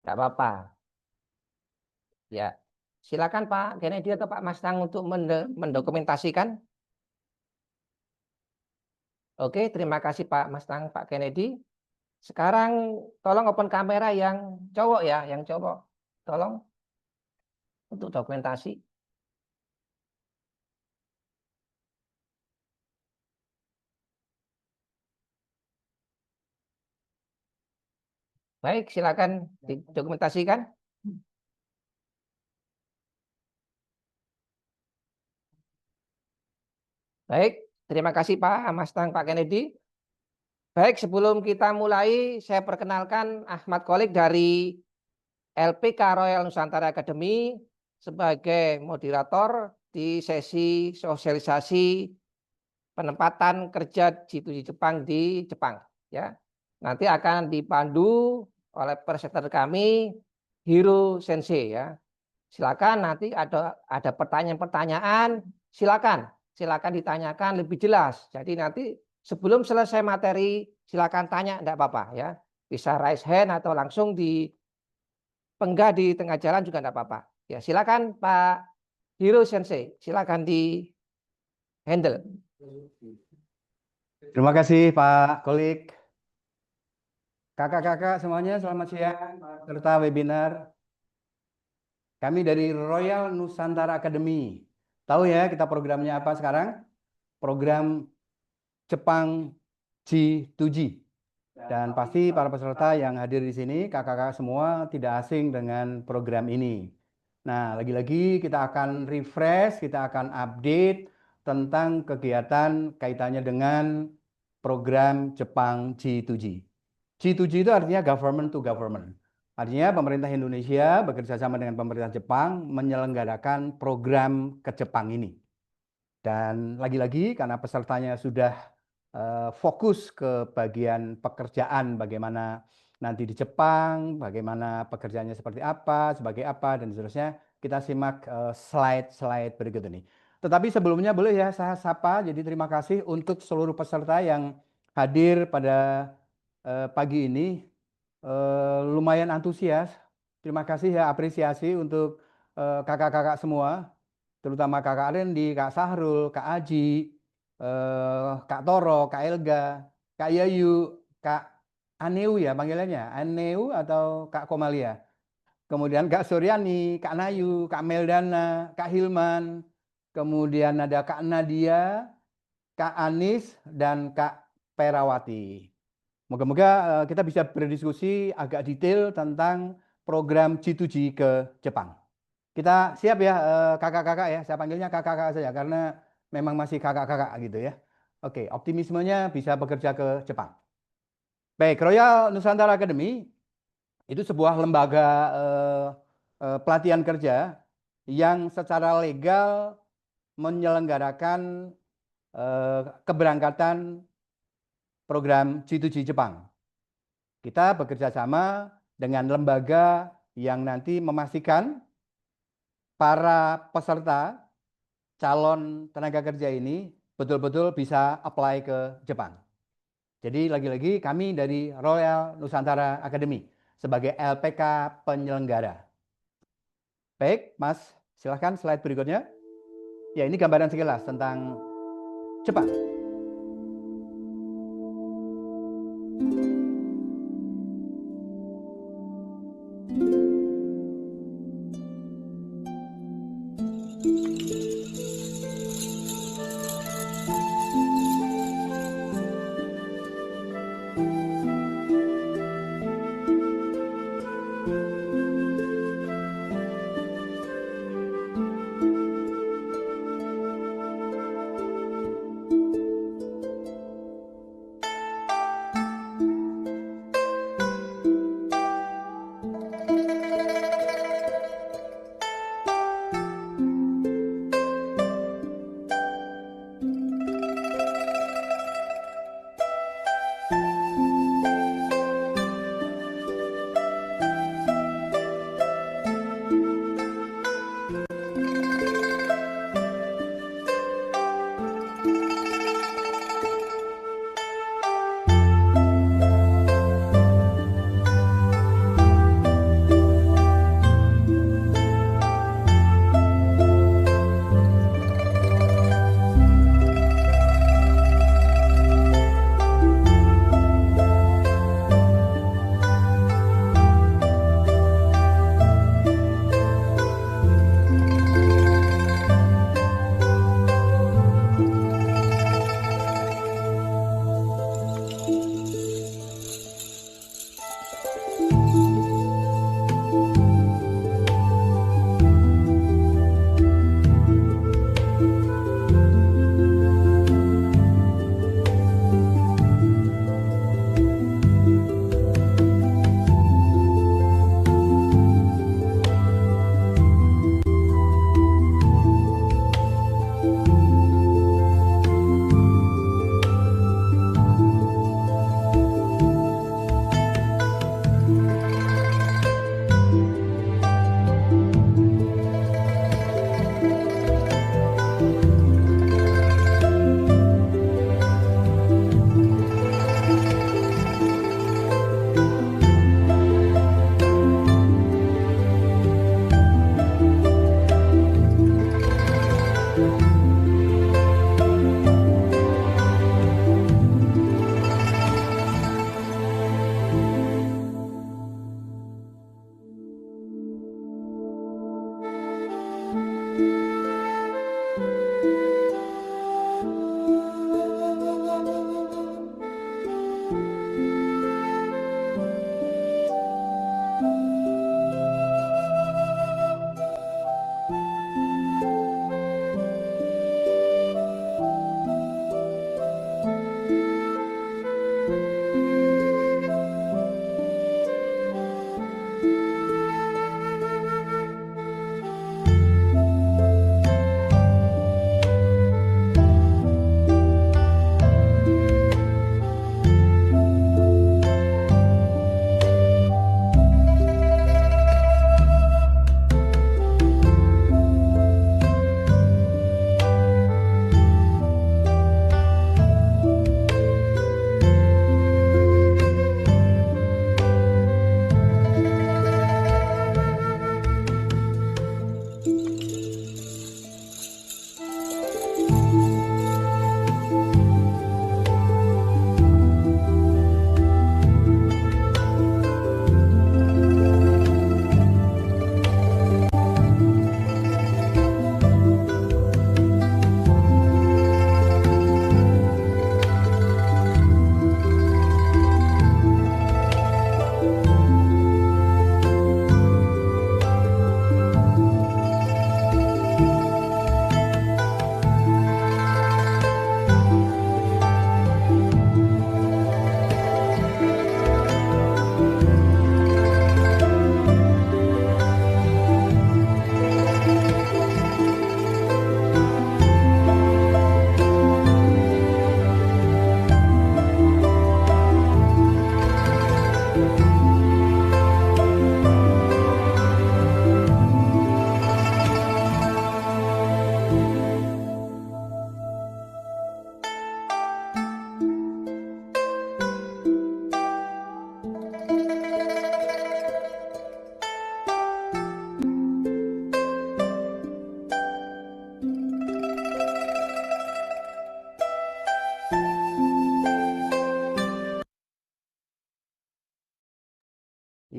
Nggak apa-apa. Ya, silakan Pak Kennedy atau Pak Mastang untuk mendokumentasikan. Oke, terima kasih Pak Mastang, Pak Kennedy. Sekarang tolong open kamera yang cowok ya, yang cowok. Tolong untuk dokumentasi. Baik, silakan didokumentasikan. Baik, terima kasih Pak Mastang, Pak Kennedy. Baik, sebelum kita mulai, saya perkenalkan Ahmad Kholik dari LPK Royal Nusantara Academy sebagai moderator di sesi sosialisasi penempatan kerja G2G Jepang di Jepang. Ya, nanti akan dipandu oleh presenter kami Hiro Sensei ya. Silakan nanti ada pertanyaan-pertanyaan, silakan ditanyakan lebih jelas. Jadi nanti sebelum selesai materi silakan tanya, enggak apa-apa ya. Bisa raise hand atau langsung dipenggah di tengah jalan juga enggak apa-apa. Ya, silakan Pak Hiro Sensei, silakan di handle. Terima kasih Pak Kolik. Kakak-kakak semuanya selamat siang serta webinar. Kami dari Royal Nusantara Academy. Tahu ya kita programnya apa sekarang? Program Jepang G2G. Dan pasti para peserta yang hadir di sini, kakak-kakak semua tidak asing dengan program ini. Nah, lagi-lagi kita akan refresh, kita akan update tentang kegiatan kaitannya dengan program Jepang G2G. G2G itu artinya government to government. Artinya pemerintah Indonesia bekerja sama dengan pemerintah Jepang menyelenggarakan program ke Jepang ini. Dan lagi-lagi karena pesertanya sudah fokus ke bagian pekerjaan, bagaimana nanti di Jepang, bagaimana pekerjaannya seperti apa, sebagai apa, dan seterusnya. Kita simak slide-slide berikut ini. Tetapi sebelumnya boleh ya saya sapa, jadi terima kasih untuk seluruh peserta yang hadir pada pagi ini. Lumayan antusias. Terima kasih ya, apresiasi untuk kakak-kakak semua, terutama Kakak Arendi, Kak Sahrul, Kak Aji, Kak Toro, Kak Elga, Kak Yayu, Kak Aneu ya panggilannya, Aneu atau Kak Komalia. Kemudian Kak Suryani, Kak Nayu, Kak Meldana, Kak Hilman, kemudian ada Kak Nadia, Kak Anis, dan Kak Perawati. Moga-moga kita bisa berdiskusi agak detail tentang program G2G ke Jepang. Kita siap ya kakak-kakak ya, saya panggilnya kakak-kakak saja karena memang masih kakak-kakak gitu ya. Oke, optimismenya bisa bekerja ke Jepang. Baik, Royal Nusantara Academy itu sebuah lembaga pelatihan kerja yang secara legal menyelenggarakan keberangkatan program G2G Jepang. Kita bekerja sama dengan lembaga yang nanti memastikan para peserta calon tenaga kerja ini betul-betul bisa apply ke Jepang. Jadi lagi-lagi kami dari Royal Nusantara Academy sebagai LPK penyelenggara. Baik, Mas, silahkan slide berikutnya. Ya, ini gambaran sekilas tentang Jepang.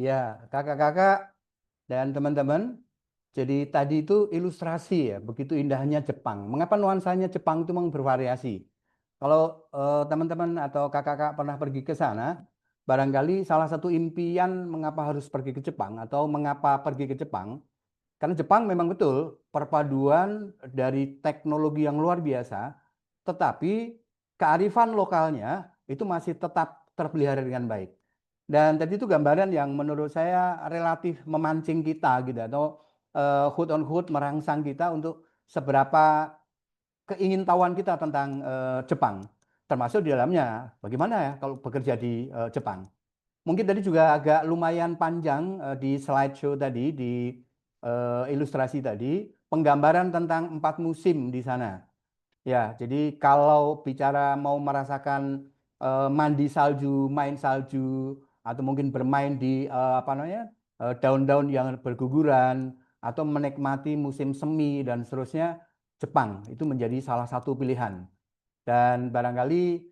Ya, kakak-kakak dan teman-teman, jadi tadi itu ilustrasi ya, begitu indahnya Jepang. Mengapa nuansanya Jepang itu memang bervariasi? Kalau teman-teman atau kakak-kakak pernah pergi ke sana, barangkali salah satu impian mengapa harus pergi ke Jepang atau mengapa pergi ke Jepang, karena Jepang memang betul perpaduan dari teknologi yang luar biasa, tetapi kearifan lokalnya itu masih tetap terpelihara dengan baik. Dan tadi itu gambaran yang menurut saya relatif memancing kita gitu atau hood on hood merangsang kita untuk seberapa keingintahuan kita tentang Jepang. Termasuk di dalamnya bagaimana ya kalau bekerja di Jepang. Mungkin tadi juga agak lumayan panjang di slideshow tadi di ilustrasi tadi penggambaran tentang 4 musim di sana. Ya, jadi kalau bicara mau merasakan mandi salju, main salju, atau mungkin bermain di apa namanya daun-daun yang berguguran, atau menikmati musim semi dan seterusnya, Jepang itu menjadi salah satu pilihan. Dan barangkali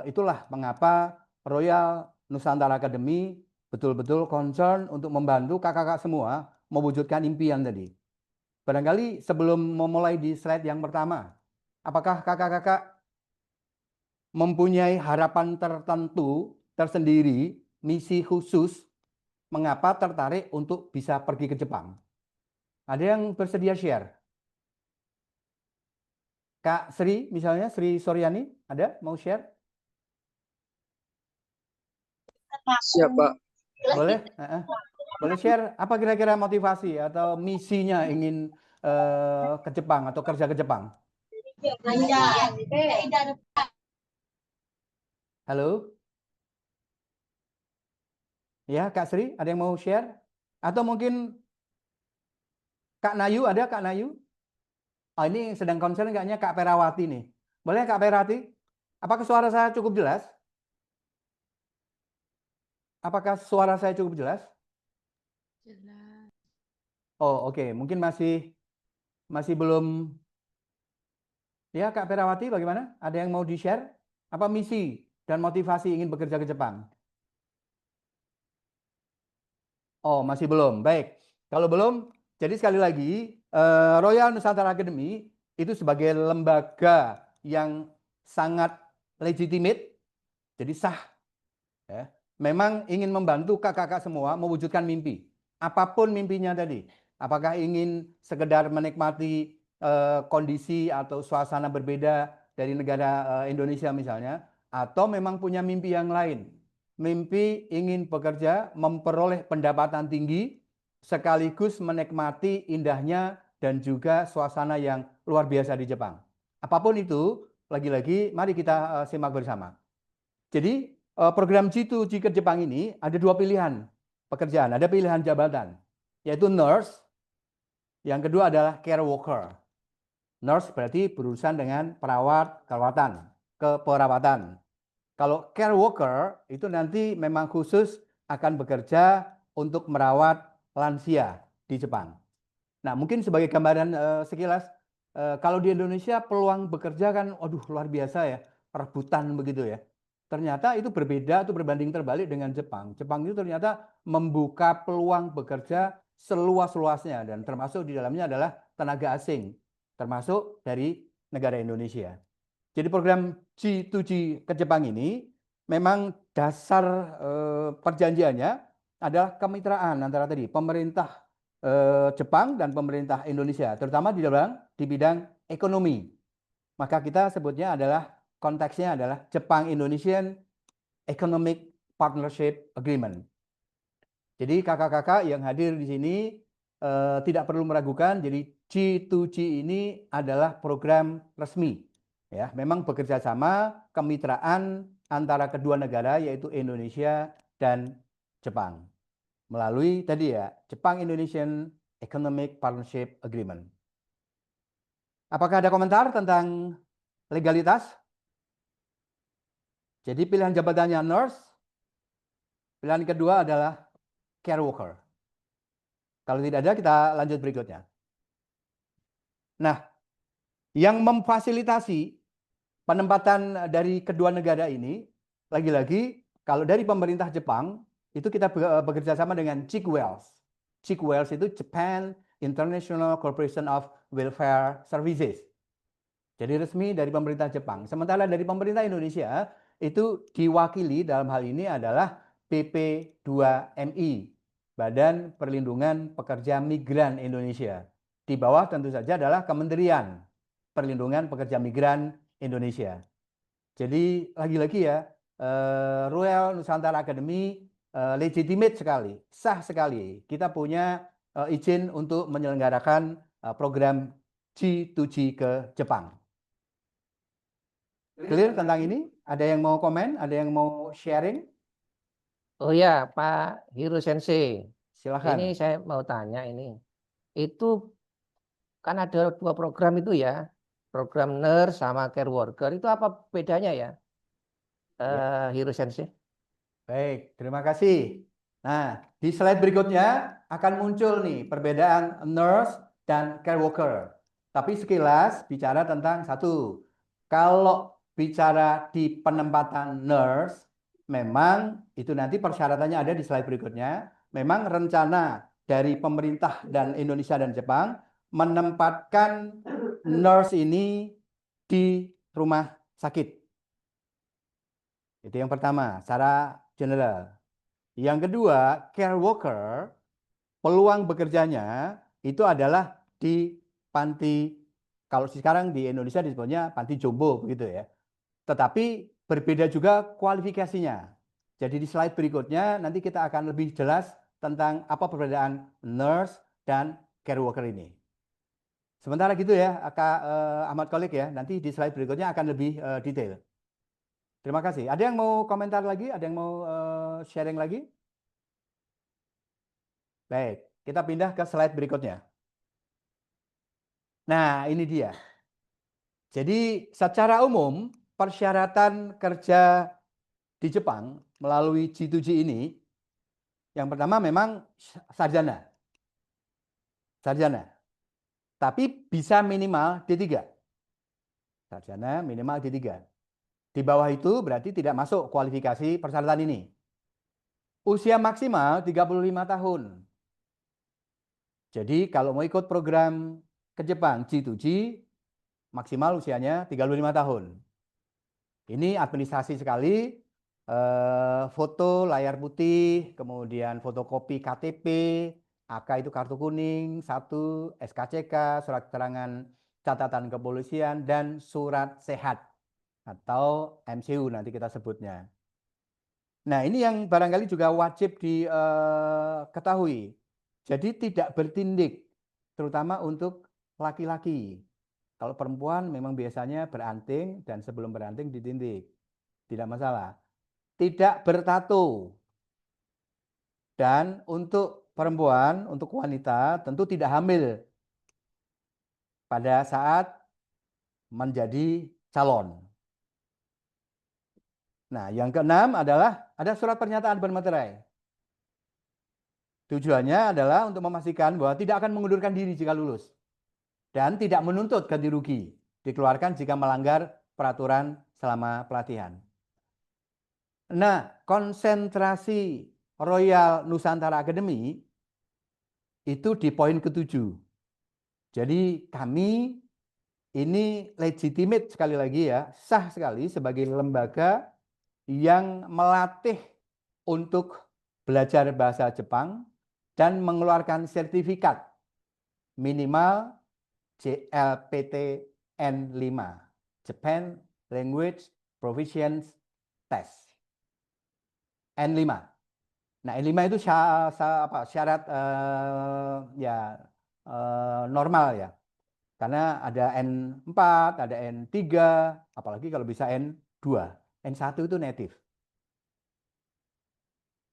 itulah mengapa Royal Nusantara Academy betul-betul concern untuk membantu kakak-kakak semua mewujudkan impian tadi. Barangkali sebelum memulai di slide yang pertama, apakah kakak-kakak mempunyai harapan tertentu tersendiri, misi khusus, mengapa tertarik untuk bisa pergi ke Jepang? Ada yang bersedia share? Kak Sri misalnya, Sri Soryani, ada mau share? Siapa? Boleh? Boleh share apa kira-kira motivasi atau misinya ingin ke Jepang atau kerja ke Jepang? Halo? Ya, Kak Sri, ada yang mau share? Atau mungkin Kak Nayu, ada Kak Nayu? Oh, ini sedang concern kayaknya Kak Perawati nih. Boleh Kak Perawati? Apakah suara saya cukup jelas? Apakah suara saya cukup jelas? Jelas. Oh, oke. Mungkin masih belum. Ya, Kak Perawati bagaimana? Ada yang mau di-share? Apa misi dan motivasi ingin bekerja ke Jepang? Oh, masih belum. Baik. Kalau belum, jadi sekali lagi, Royal Nusantara Academy itu sebagai lembaga yang sangat legitimate, jadi sah. Ya. Memang ingin membantu kakak-kakak semua mewujudkan mimpi. Apapun mimpinya tadi. Apakah ingin sekedar menikmati kondisi atau suasana berbeda dari negara Indonesia misalnya, atau memang punya mimpi yang lain. Mimpi ingin bekerja, memperoleh pendapatan tinggi, sekaligus menikmati indahnya dan juga suasana yang luar biasa di Jepang. Apapun itu, lagi-lagi mari kita simak bersama. Jadi program G2G ke Jepang ini ada 2 pilihan pekerjaan, ada pilihan jabatan, yaitu nurse, yang kedua adalah care worker. Nurse berarti berurusan dengan perawat, keperawatan. Kalau care worker itu nanti memang khusus akan bekerja untuk merawat lansia di Jepang. Nah, mungkin sebagai gambaran sekilas, kalau di Indonesia peluang bekerja kan, waduh luar biasa ya, rebutan begitu ya. Ternyata itu berbeda atau berbanding terbalik dengan Jepang. Jepang itu ternyata membuka peluang bekerja seluas-luasnya dan termasuk di dalamnya adalah tenaga asing, termasuk dari negara Indonesia. Jadi program G2G ke Jepang ini memang dasar perjanjiannya adalah kemitraan antara tadi pemerintah Jepang dan pemerintah Indonesia, terutama di bidang ekonomi. Maka kita sebutnya adalah konteksnya adalah Jepang-Indonesian Economic Partnership Agreement. Jadi kakak-kakak yang hadir di sini tidak perlu meragukan, jadi G2G ini adalah program resmi. Ya, memang bekerja sama kemitraan antara kedua negara yaitu Indonesia dan Jepang melalui tadi ya Jepang-Indonesian Economic Partnership Agreement. Apakah ada komentar tentang legalitas? Jadi pilihan jabatannya nurse, pilihan kedua adalah care worker. Kalau tidak ada, kita lanjut berikutnya. Nah, yang memfasilitasi penempatan dari kedua negara ini, lagi-lagi kalau dari pemerintah Jepang, itu kita bekerja sama dengan Chickwells. Chickwells itu Japan International Corporation of Welfare Services. Jadi resmi dari pemerintah Jepang. Sementara dari pemerintah Indonesia itu diwakili dalam hal ini adalah BP2MI, Badan Perlindungan Pekerja Migran Indonesia. Di bawah tentu saja adalah Kementerian Perlindungan Pekerja Migran Indonesia. Jadi lagi-lagi ya, Royal Nusantara Academy legitimate sekali, sah sekali. Kita punya izin untuk menyelenggarakan program G2G ke Jepang. Clear tentang ini? Ada yang mau komen? Ada yang mau sharing? Oh ya, Pak Hiro Sensei. Silahkan. Ini saya mau tanya ini. Itu kan ada 2 program itu ya. Program nurse sama care worker. Itu apa bedanya ya? Hiro Sensei. Baik, terima kasih. Nah, di slide berikutnya akan muncul nih perbedaan nurse dan care worker. Tapi sekilas bicara tentang satu. Kalau bicara di penempatan nurse, memang itu nanti persyaratannya ada di slide berikutnya. Memang rencana dari pemerintah dan Indonesia dan Jepang menempatkan nurse ini di rumah sakit. Itu yang pertama, secara general. Yang kedua, care worker, peluang bekerjanya itu adalah di panti, kalau sekarang di Indonesia disebutnya panti jombo begitu ya. Tetapi berbeda juga kualifikasinya. Jadi di slide berikutnya nanti kita akan lebih jelas tentang apa perbedaan nurse dan care worker ini. Sementara gitu ya, Kak Ahmad Kholik ya, nanti di slide berikutnya akan lebih detail. Terima kasih. Ada yang mau komentar lagi? Ada yang mau sharing lagi? Baik, kita pindah ke slide berikutnya. Nah, ini dia. Jadi secara umum persyaratan kerja di Jepang melalui G2G ini, yang pertama memang sarjana. Sarjana. Tapi bisa minimal D3. Sarjana minimal D3. Di bawah itu berarti tidak masuk kualifikasi persyaratan ini. Usia maksimal 35 tahun. Jadi kalau mau ikut program ke Jepang G2G, maksimal usianya 35 tahun. Ini administrasi sekali, foto layar putih, kemudian fotokopi KTP, AK itu kartu kuning, 1, SKCK, surat keterangan catatan kepolisian, dan surat sehat atau MCU nanti kita sebutnya. Nah, ini yang barangkali juga wajib diketahui. Jadi tidak bertindik, terutama untuk laki-laki. Kalau perempuan memang biasanya beranting dan sebelum beranting ditindik. Tidak masalah. Tidak bertato. Dan untuk perempuan, untuk wanita tentu tidak hamil pada saat menjadi calon. Nah, yang keenam adalah ada surat pernyataan bermaterai. Tujuannya adalah untuk memastikan bahwa tidak akan mengundurkan diri jika lulus. Dan tidak menuntut ganti rugi. Dikeluarkan jika melanggar peraturan selama pelatihan. Nah, konsentrasi Royal Nusantara Academy itu di poin ke-7. Jadi kami ini legitimate sekali lagi ya, sah sekali sebagai lembaga yang melatih untuk belajar bahasa Jepang dan mengeluarkan sertifikat minimal JLPT N5, Japan Language Proficiency Test. N5. Nah, N5 itu syarat normal ya. Karena ada N4, ada N3, apalagi kalau bisa N2. N1 itu native.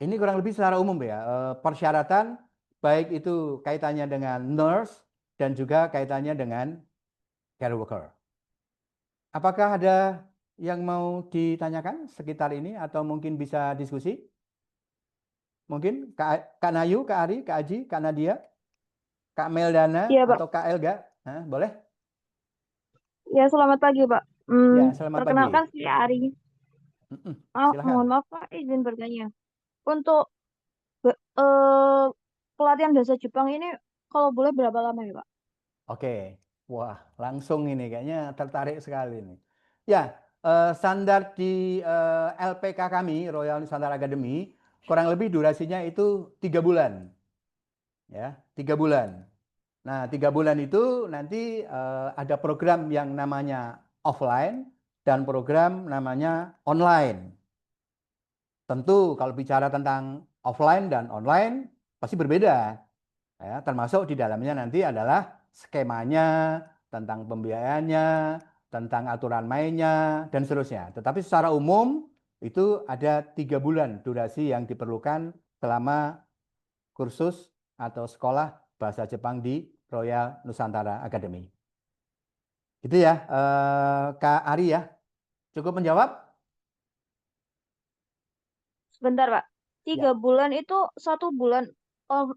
Ini kurang lebih secara umum ya, persyaratan baik itu kaitannya dengan nurse dan juga kaitannya dengan care worker. Apakah ada yang mau ditanyakan sekitar ini atau mungkin bisa diskusi? Mungkin Kak Nayu, Kak Ari, Kak Aji, Kak Nadia, Kak Meldana, Iya, Pak. atau Kak Elga? Boleh? Ya, selamat pagi, Pak. Ya, selamat Perkenalkan pagi. saya Ari. Silakan. Mohon maaf, Pak, izin bertanya. Untuk eh pelatihan bahasa Jepang ini kalau boleh berapa lama ya, Pak? Oke, wah langsung ini kayaknya tertarik sekali nih. Ya, standar di LPK kami, Royal Nusantara Academy, kurang lebih durasinya itu 3 bulan. Ya, 3 bulan. Nah, 3 bulan itu nanti ada program yang namanya offline dan program namanya online. Tentu kalau bicara tentang offline dan online pasti berbeda. Ya, termasuk di dalamnya nanti adalah skemanya, tentang pembiayaannya, tentang aturan mainnya, dan seterusnya. Tetapi secara umum itu ada 3 bulan durasi yang diperlukan selama kursus atau sekolah bahasa Jepang di Royal Nusantara Academy. Itu ya, Kak Ari ya. Cukup menjawab? Sebentar, Pak. Ya. 3 bulan itu 1 bulan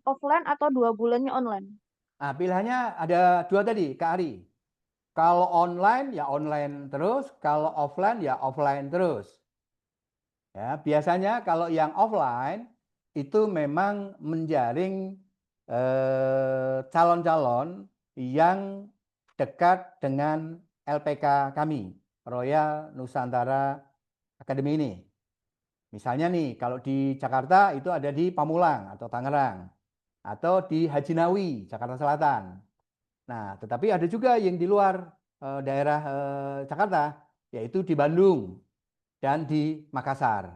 offline atau 2 bulannya online? Nah, pilihannya ada 2 tadi, Kak Ari. Kalau online ya online terus, kalau offline ya offline terus. Ya, biasanya kalau yang offline itu memang menjaring calon-calon yang dekat dengan LPK kami, Royal Nusantara Academy ini. Misalnya nih, kalau di Jakarta itu ada di Pamulang atau Tangerang, atau di Haji Nawi, Jakarta Selatan. Nah, tetapi ada juga yang di luar daerah Jakarta, yaitu di Bandung dan di Makassar.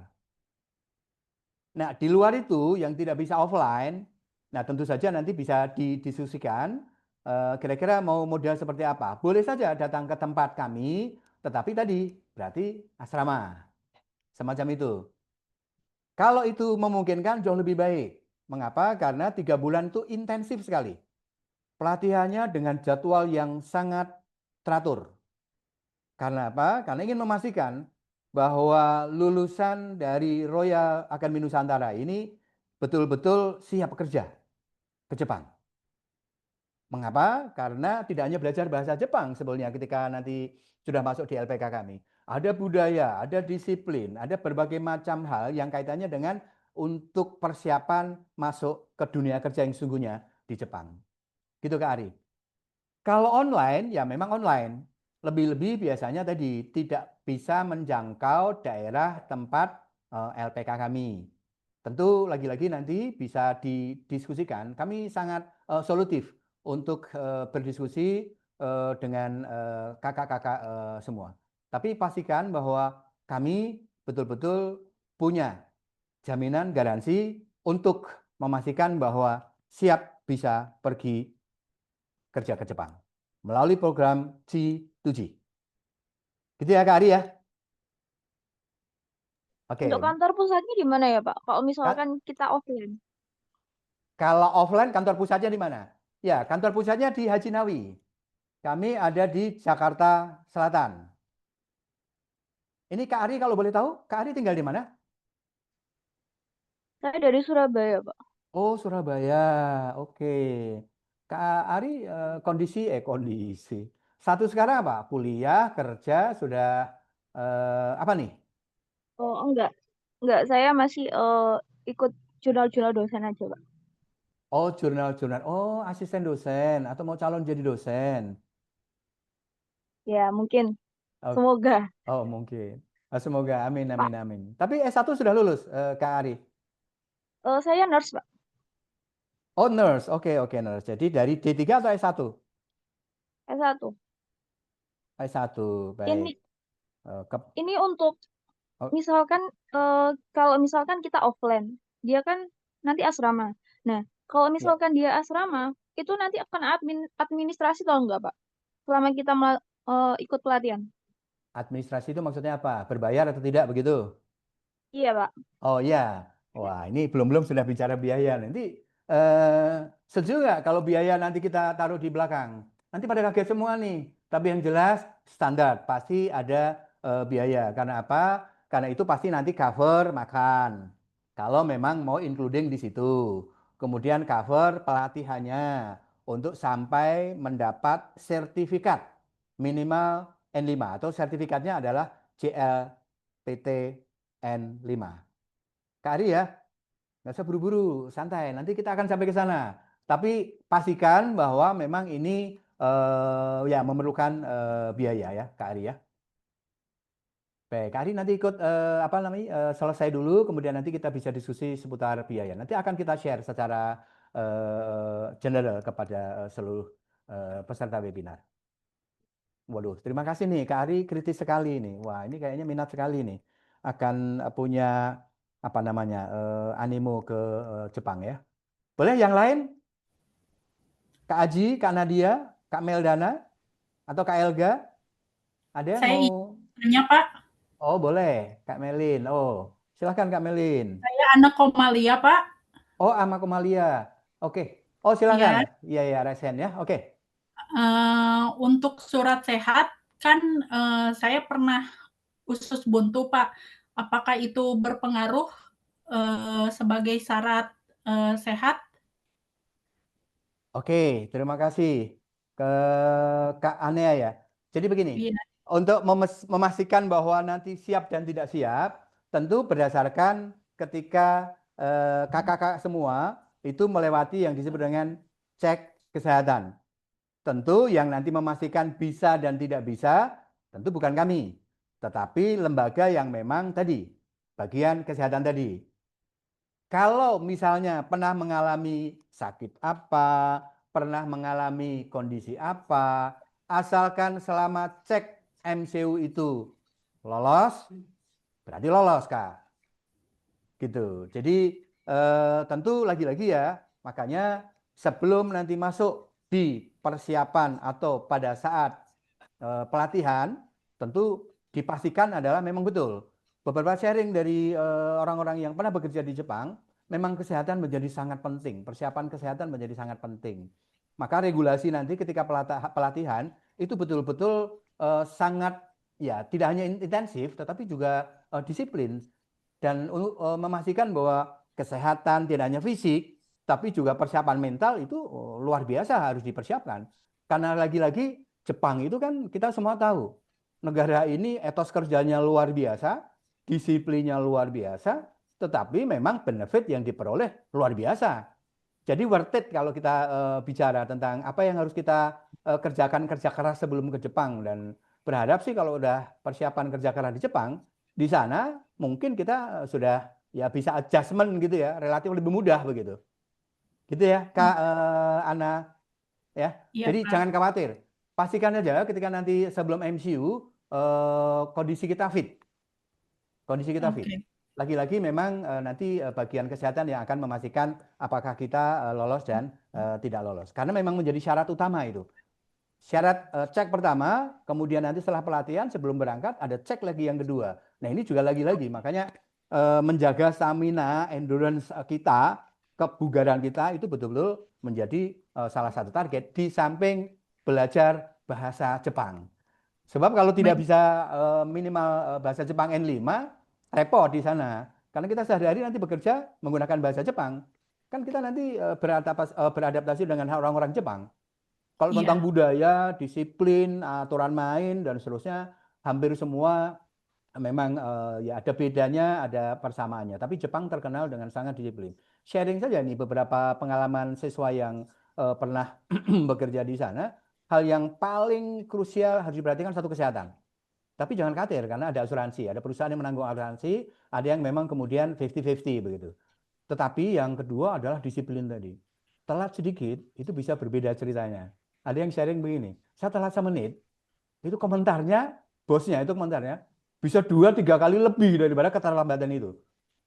Nah, di luar itu yang tidak bisa offline, nah tentu saja nanti bisa didiskusikan kira-kira mau model seperti apa. Boleh saja datang ke tempat kami, tetapi tadi berarti asrama, semacam itu. Kalau itu memungkinkan jauh lebih baik. Mengapa? Karena 3 bulan itu intensif sekali. Pelatihannya dengan jadwal yang sangat teratur. Karena apa? Karena ingin memastikan bahwa lulusan dari Royal Academy Nusantara ini betul-betul siap bekerja ke Jepang. Mengapa? Karena tidak hanya belajar bahasa Jepang sebetulnya ketika nanti sudah masuk di LPK kami. Ada budaya, ada disiplin, ada berbagai macam hal yang kaitannya dengan untuk persiapan masuk ke dunia kerja yang sesungguhnya di Jepang. Gitu Kak Ari. Kalau online, ya memang online. Lebih-lebih biasanya tadi tidak bisa menjangkau daerah tempat LPK kami. Tentu lagi-lagi nanti bisa didiskusikan. Kami sangat solutif untuk berdiskusi dengan kakak-kakak semua. Tapi pastikan bahwa kami betul-betul punya jaminan garansi untuk memastikan bahwa siap bisa pergi kerja ke Jepang melalui program G2G. Gitu ya Kak Ari ya? Untuk Oke. kantor pusatnya di mana ya, Pak? Kalau Kak, misalkan kita offline. kalau offline kantor pusatnya di mana? Ya, kantor pusatnya di Haji Nawi. Kami ada di Jakarta Selatan. Ini Kak Ari kalau boleh tahu, Kak Ari tinggal di mana? Saya dari Surabaya, Pak. Oh, Surabaya. Oke. Kak Ari kondisi. Satu sekarang apa? Kuliah, kerja, sudah apa nih? Oh, enggak. Enggak, saya masih ikut jurnal-jurnal dosen aja, Pak. Oh, jurnal-jurnal. Oh, asisten dosen atau mau calon jadi dosen. Ya, mungkin. Oh, Semoga. oh mungkin. Semoga amin Pak, amin amin. Tapi S1 sudah lulus Kak Ari. saya nurse, Pak. Oh, nurse. Oke, oke nurse. Jadi dari D3 atau S1? S1. S1. Baik. Ini Eh, ke, ini untuk oh, misalkan kalau misalkan kita offline, dia kan nanti asrama. Nah, kalau ya. misalkan dia asrama, itu nanti akan administrasi atau enggak, Pak? Selama kita ikut pelatihan. Administrasi itu maksudnya apa? Berbayar atau tidak begitu? Iya, Pak. Oh ya, wah ini belum sudah bicara biaya. Nanti eh, setuju nggak kalau biaya nanti kita taruh di belakang? Nanti pada kaget semua nih. Tapi yang jelas standar pasti ada biaya. Karena apa? Karena itu pasti nanti cover makan. Kalau memang mau including di situ. Kemudian cover pelatihannya untuk sampai mendapat sertifikat minimal N5 atau sertifikatnya adalah JLPT N5. Kak Ari ya, nggak usah buru-buru, santai. Nanti kita akan sampai ke sana. Tapi pastikan bahwa memang ini ya memerlukan biaya ya, Kak Ari ya. Baik, Kak Ari nanti ikut apa namanya selesai dulu, kemudian nanti kita bisa diskusi seputar biaya. Nanti akan kita share secara general kepada seluruh peserta webinar. Waduh, terima kasih nih Kak Ari, kritis sekali nih. Wah, ini kayaknya minat sekali nih. Akan punya apa namanya animo ke Jepang ya. Boleh yang lain? Kak Aji, Kak Nadia, Kak Meldana, atau Kak Elga? Ada yang Saya mau? tanya Pak, Oh boleh, Kak Melin. Oh silahkan Kak Melin. saya anak Komalia Pak. Oh Ama Komalia. Oke. Oh Ya, silahkan. Iya ya, resen ya. Oke. untuk surat sehat kan saya pernah usus buntu Pak. Apakah itu berpengaruh sebagai syarat sehat? Oke, terima kasih ke Kak Anea ya. Jadi begini, Iya, untuk memastikan bahwa nanti siap dan tidak siap, tentu berdasarkan ketika kakak-kakak semua itu melewati yang disebut dengan cek kesehatan. Tentu yang nanti memastikan bisa dan tidak bisa, tentu bukan kami, tetapi lembaga yang memang tadi, bagian kesehatan tadi. Kalau misalnya pernah mengalami sakit apa, pernah mengalami kondisi apa, asalkan selama cek MCU itu lolos, berarti lolos Kak. Gitu. Jadi tentu lagi-lagi ya, makanya sebelum nanti masuk di persiapan atau pada saat pelatihan, tentu dipastikan adalah memang betul. Beberapa sharing dari orang-orang yang pernah bekerja di Jepang, memang kesehatan menjadi sangat penting, persiapan kesehatan menjadi sangat penting. Maka regulasi nanti ketika pelatihan itu betul-betul sangat ya tidak hanya intensif, tetapi juga disiplin dan memastikan bahwa kesehatan tidak hanya fisik, tapi juga persiapan mental itu luar biasa harus dipersiapkan. Karena lagi-lagi Jepang itu kan kita semua tahu, negara ini etos kerjanya luar biasa, disiplinnya luar biasa, tetapi memang benefit yang diperoleh luar biasa. Jadi worth it kalau kita bicara tentang apa yang harus kita kerjakan kerja keras sebelum ke Jepang, dan berharap sih kalau udah persiapan kerja keras di Jepang, di sana mungkin kita sudah ya bisa adjustment gitu ya, relatif lebih mudah begitu. Gitu ya, Kak Ana ya. iya Jadi Pak. jangan khawatir. Pastikan aja ketika nanti sebelum MCU kondisi kita fit. Kondisi kita fit. Oke. Lagi-lagi memang nanti bagian kesehatan yang akan memastikan apakah kita lolos dan tidak lolos. Karena memang menjadi syarat utama itu. Syarat cek pertama, kemudian nanti setelah pelatihan sebelum berangkat ada cek lagi yang kedua. Nah ini juga lagi-lagi, makanya menjaga stamina, endurance kita, kebugaran kita itu betul-betul menjadi salah satu target di samping belajar bahasa Jepang. Sebab kalau tidak Baik. bisa minimal bahasa Jepang N5, repot di sana. Karena kita sehari-hari nanti bekerja menggunakan bahasa Jepang. Kan kita nanti beradaptasi dengan orang-orang Jepang. Kalau tentang Iya, budaya, disiplin, aturan main, dan seterusnya, hampir semua memang ya ada bedanya, ada persamaannya. Tapi Jepang terkenal dengan sangat disiplin. Sharing saja nih beberapa pengalaman siswa yang pernah bekerja di sana. Hal yang paling krusial harus diperhatikan satu kesehatan. Tapi jangan khawatir karena ada asuransi, ada perusahaan yang menanggung asuransi, ada yang memang kemudian 50-50 begitu. Tetapi yang kedua adalah disiplin tadi. Telat sedikit itu bisa berbeda ceritanya. Ada yang sharing begini, saya telat semenit, itu komentarnya, bosnya itu komentarnya, bisa 2-3 kali lebih daripada keterlambatan itu.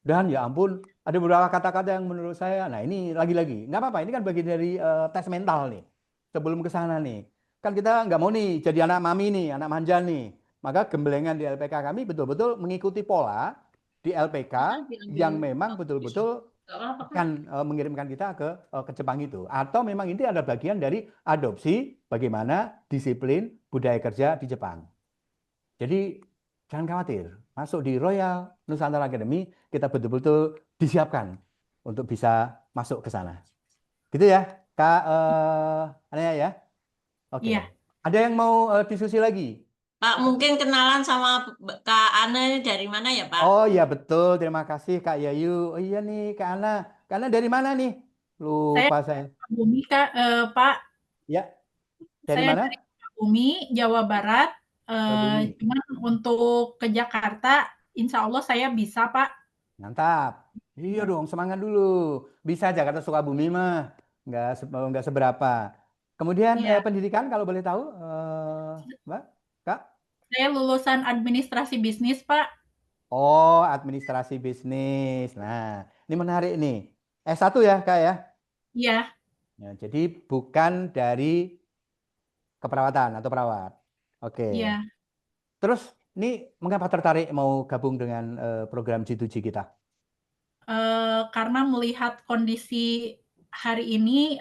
Dan ya ampun, ada beberapa kata-kata yang menurut saya, nah ini lagi-lagi, nggak apa-apa, ini kan bagian dari tes mental nih, sebelum ke sana nih. Kan kita nggak mau nih jadi anak mami nih, anak manja nih. Maka gembelengan di LPK kami betul-betul mengikuti pola di LPK yang memang betul-betul akan mengirimkan kita ke Jepang itu. Atau memang ini adalah bagian dari adopsi bagaimana disiplin budaya kerja di Jepang. Jadi jangan khawatir, masuk di Royal Nusantara Academy kita betul-betul disiapkan untuk bisa masuk ke sana. Gitu ya, Kak Anaya ya? Oke. iya. Ada yang mau diskusi lagi? Pak, mungkin kenalan sama Kak Ana ini dari mana ya, Pak? Oh iya betul, terima kasih Kak Yayu. Oh iya nih Kak Ana. Kak Ana dari mana nih? Saya Lupa saya. Bumi, Kak, Pak. Ya, dari Saya mana? dari Bumi, Jawa Barat. Bumi. Cuman untuk ke Jakarta, insya Allah saya bisa, Pak. Mantap. Iya dong, semangat dulu. Bisa Jakarta Sukabumi mah. Nggak seberapa. Kemudian Iya, pendidikan kalau boleh tahu, Mbak, Kak? saya lulusan administrasi bisnis, Pak. Oh, administrasi bisnis. Nah, ini menarik nih. S1 ya, Kak ya? Iya, Ya, jadi bukan dari keperawatan atau perawat. Oke. iya. Terus, ini mengapa tertarik mau gabung dengan program G2G kita? Karena melihat kondisi hari ini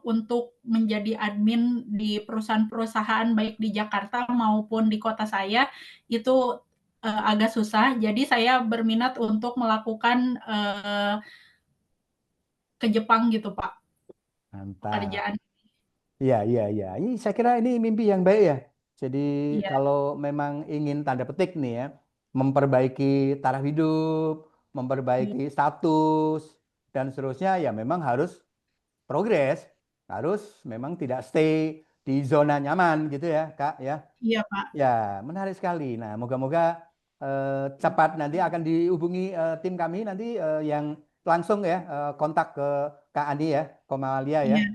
untuk menjadi admin di perusahaan-perusahaan baik di Jakarta maupun di kota saya itu agak susah. Jadi saya berminat untuk melakukan ke Jepang gitu, Pak, Mantap. pekerjaan. Iya, iya, iya. Ini saya kira ini mimpi yang baik ya. Jadi Iya, kalau memang ingin tanda petik nih ya, memperbaiki taraf hidup, iya, memperbaiki status, dan seterusnya ya memang harus progres. Harus memang tidak stay di zona nyaman gitu ya, Kak ya. iya, Pak. Ya, menarik sekali. Nah, moga-moga cepat nanti akan dihubungi tim kami nanti yang langsung ya kontak ke Kak Andi ya, Komalia ya. Iya,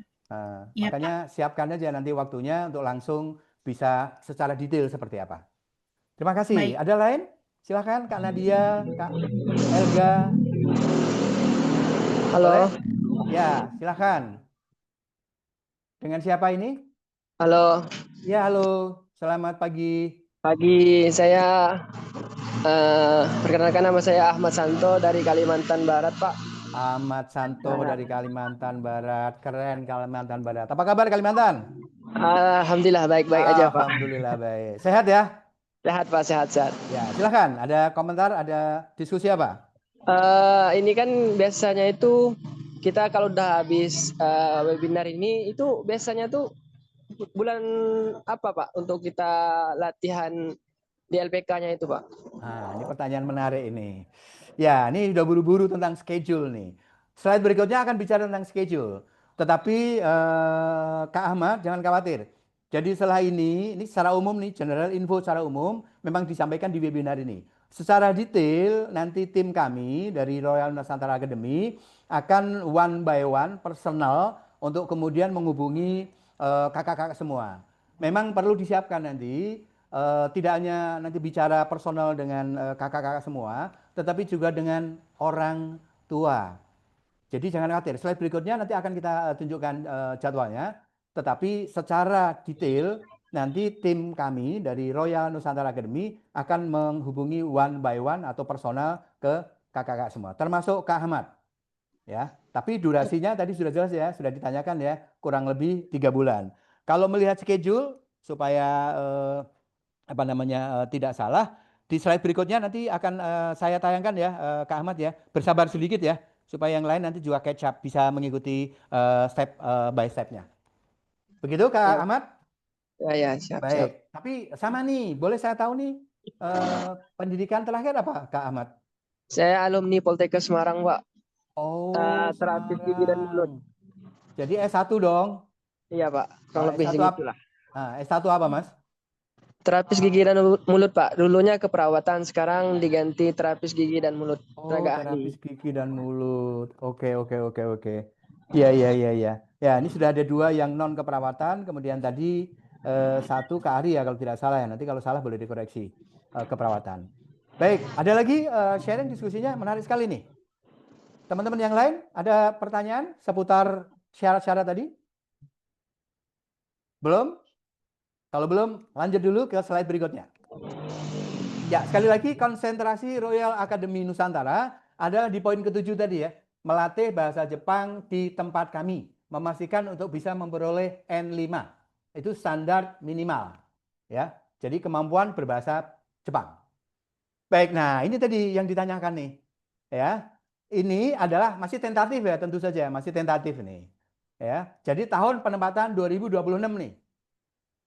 iya, Makanya Pak. siapkan aja nanti waktunya untuk langsung bisa secara detail seperti apa. Terima kasih. Baik. Ada lain? Silakan Kak Nadia, Kak Elga. Halo, Boleh? Ya, silakan. Dengan siapa ini? halo. Ya, halo. Selamat pagi. Pagi, saya perkenalkan nama saya Ahmad Santo dari Kalimantan Barat, Pak. Ahmad Santo dari Kalimantan Barat. Keren Kalimantan Barat. Apa kabar Kalimantan? Alhamdulillah baik-baik aja, Pak. Alhamdulillah baik. Sehat ya? Sehat, Pak, sehat-sehat. Ya, silakan. Ada komentar, ada diskusi apa? Ini kan biasanya itu kita kalau udah habis webinar ini itu biasanya tuh bulan apa, Pak, untuk kita latihan di LPK-nya itu, Pak? Nah, ini pertanyaan menarik ini. Ya, ini udah buru-buru tentang schedule nih. Slide berikutnya akan bicara tentang schedule. Tetapi Kak Ahmad jangan khawatir. Jadi setelah ini secara umum nih, general info secara umum memang disampaikan di webinar ini. Secara detail nanti tim kami dari Royal Nusantara Academy akan one by one personal untuk kemudian menghubungi kakak-kakak semua. Memang perlu disiapkan nanti tidak hanya nanti bicara personal dengan kakak-kakak semua, tetapi juga dengan orang tua. Jadi jangan khawatir, slide berikutnya nanti akan kita tunjukkan jadwalnya, tetapi secara detail nanti tim kami dari Royal Nusantara Academy akan menghubungi one by one atau personal ke kakak-kakak semua, termasuk Kak Ahmad. Ya, tapi durasinya tadi sudah jelas ya, sudah ditanyakan ya, kurang lebih 3 bulan. Kalau melihat schedule supaya tidak salah, di slide berikutnya nanti akan saya tayangkan ya Kak Ahmad ya, bersabar sedikit ya supaya yang lain nanti juga catch up bisa mengikuti step by stepnya. Begitu Kak Ya, Ahmad? ya, siap, siap. Baik, tapi sama nih, boleh saya tahu nih pendidikan terakhir apa Kak Ahmad? Saya alumni Poltekkes Semarang, Pak. Oh, Terapis gigi dan mulut. Semarang. Jadi S1 dong. Iya, Pak. Kurang lebih S1 segitulah. S1 apa Mas? Terapis gigi dan mulut, Pak. Dulunya keperawatan, sekarang diganti terapis gigi dan mulut. Oh, Tenaga terapis ahli. gigi dan mulut. Oke, oke, oke, oke. Iya, iya, iya, iya. Ya, ini sudah ada 2 yang non keperawatan, kemudian tadi 1 Kak Ari ya kalau tidak salah ya. Nanti kalau salah boleh dikoreksi keperawatan. Baik, ada lagi sharing diskusinya menarik sekali nih. Teman-teman yang lain ada pertanyaan seputar syarat-syarat tadi? Belum? Kalau belum, lanjut dulu ke slide berikutnya. Ya, sekali lagi konsentrasi Royal Academy Nusantara adalah di poin ke-7 tadi ya. Melatih bahasa Jepang di tempat kami. Memastikan untuk bisa memperoleh N5. Itu standar minimal. Ya, jadi kemampuan berbahasa Jepang. Baik, nah ini tadi yang ditanyakan nih. Ya, ini adalah masih tentatif ya, tentu saja masih tentatif nih. Ya, jadi tahun penempatan 2026 nih.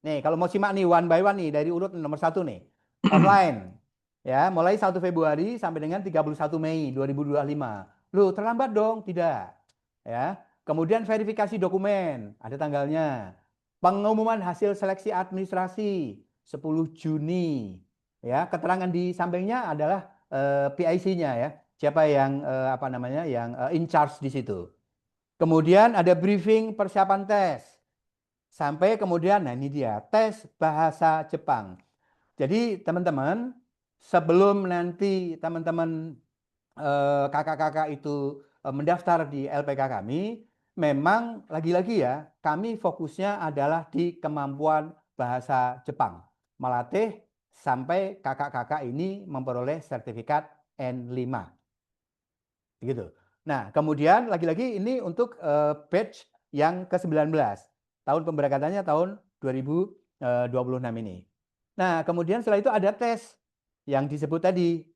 Nih, kalau mau simak nih one by one nih dari urut nomor 1 nih. Offline. Ya, mulai 1 Februari sampai dengan 31 Mei 2025. Loh, terlambat dong? Tidak. Ya. Kemudian verifikasi dokumen, ada tanggalnya. Pengumuman hasil seleksi administrasi 10 Juni. Ya, keterangan di sampingnya adalah PIC-nya ya. Siapa yang apa namanya? Yang in charge di situ. Kemudian ada briefing persiapan tes. Sampai kemudian, nah ini dia, tes bahasa Jepang. Jadi teman-teman, sebelum nanti teman-teman kakak-kakak itu mendaftar di LPK kami, memang lagi-lagi ya, kami fokusnya adalah di kemampuan bahasa Jepang. Melatih sampai kakak-kakak ini memperoleh sertifikat N5. Begitu. Nah, kemudian lagi-lagi ini untuk batch yang ke-19. Tahun pemberangkatannya tahun 2026 ini. Nah, kemudian setelah itu ada tes yang disebut tadi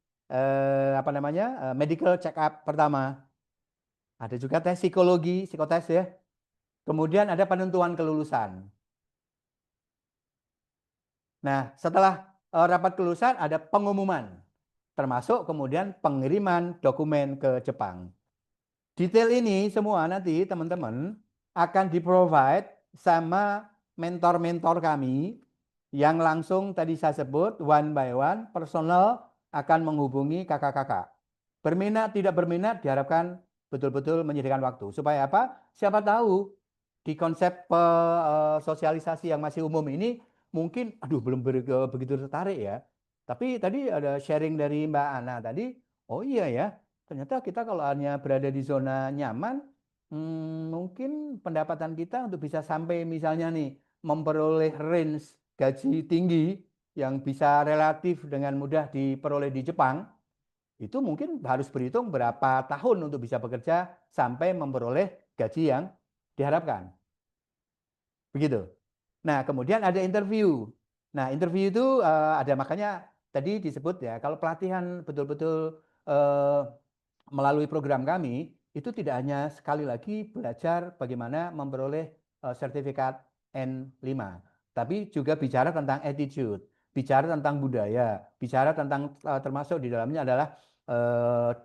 apa namanya? Medical check up pertama. Ada juga tes psikologi, psikotes ya. Kemudian ada penentuan kelulusan. Nah, setelah rapat kelulusan ada pengumuman, termasuk kemudian pengiriman dokumen ke Jepang. Detail ini semua nanti teman-teman akan di-provide sama mentor-mentor kami yang langsung tadi saya sebut one by one personal akan menghubungi kakak-kakak. Berminat tidak berminat diharapkan betul-betul menyediakan waktu. Supaya apa? Siapa tahu di konsep sosialisasi yang masih umum ini mungkin aduh belum begitu tertarik ya. Tapi tadi ada sharing dari Mbak Ana tadi, oh iya ya. Ternyata kita kalau hanya berada di zona nyaman, mungkin pendapatan kita untuk bisa sampai misalnya nih memperoleh range gaji tinggi yang bisa relatif dengan mudah diperoleh di Jepang, itu mungkin harus berhitung berapa tahun untuk bisa bekerja sampai memperoleh gaji yang diharapkan. Begitu. Nah, kemudian ada interview. Nah, interview itu ada makanya tadi disebut ya, kalau pelatihan betul-betul melalui program kami, itu tidak hanya sekali lagi belajar bagaimana memperoleh sertifikat N5, tapi juga bicara tentang attitude, bicara tentang budaya, bicara tentang termasuk di dalamnya adalah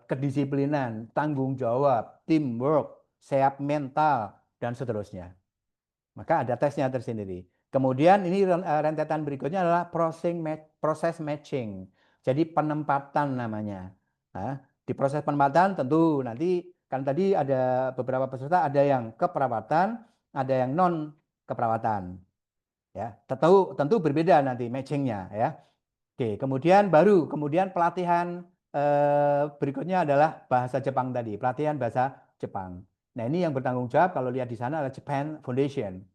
kedisiplinan, tanggung jawab, teamwork, siap mental, dan seterusnya. Maka ada tesnya tersendiri. Kemudian ini rentetan berikutnya adalah proses matching. Jadi penempatan namanya. Nah, di proses penempatan tentu nanti kan tadi ada beberapa peserta ada yang keperawatan, ada yang non keperawatan. Ya, tentu berbeda nanti matchingnya ya. Oke, kemudian pelatihan berikutnya adalah bahasa Jepang tadi, pelatihan bahasa Jepang. Nah, ini yang bertanggung jawab kalau lihat di sana adalah Japan Foundation.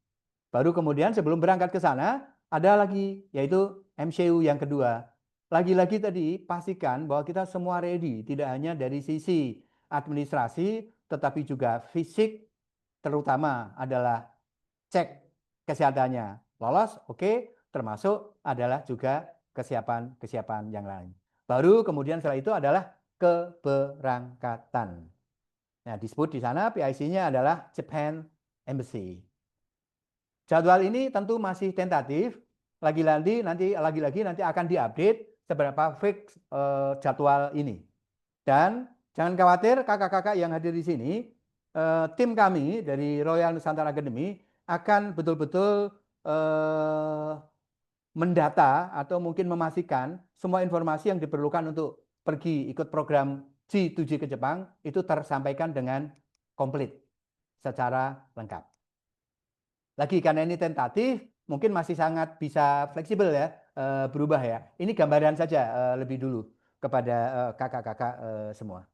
Baru kemudian sebelum berangkat ke sana ada lagi yaitu MCU yang kedua. Lagi-lagi tadi pastikan bahwa kita semua ready, tidak hanya dari sisi administrasi tetapi juga fisik, terutama adalah cek kesehatannya. Lolos, oke, termasuk adalah juga kesiapan yang lain. Baru kemudian setelah itu adalah keberangkatan. Nah, disebut di sana PIC-nya adalah Japan Embassy. Jadwal ini tentu masih tentatif. Lagi-lagi nanti akan diupdate seberapa fix jadwal ini. Dan jangan khawatir kakak-kakak yang hadir di sini, tim kami dari Royal Nusantara Academy akan betul-betul mendata atau mungkin memastikan semua informasi yang diperlukan untuk pergi ikut program G2G ke Jepang itu tersampaikan dengan komplit secara lengkap. Lagi karena ini tentatif, mungkin masih sangat bisa fleksibel ya, berubah ya. Ini gambaran saja lebih dulu kepada kakak-kakak semua.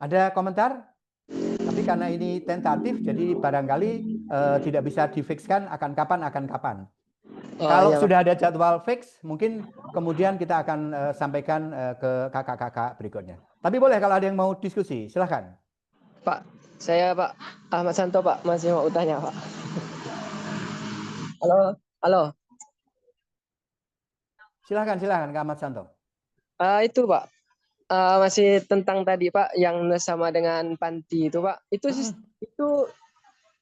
Ada komentar? Tapi karena ini tentatif, jadi barangkali tidak bisa difikskan akan kapan. Kalau iya, sudah ada jadwal fix, mungkin kemudian kita akan sampaikan ke kakak-kakak berikutnya. Tapi boleh kalau ada yang mau diskusi, silahkan. Pak, saya Pak Ahmad Santo Pak, masih mau tanya Pak. Halo. Silahkan Kak Ahmad Santo. Itu Pak, masih tentang tadi Pak yang sama dengan panti itu Pak. Itu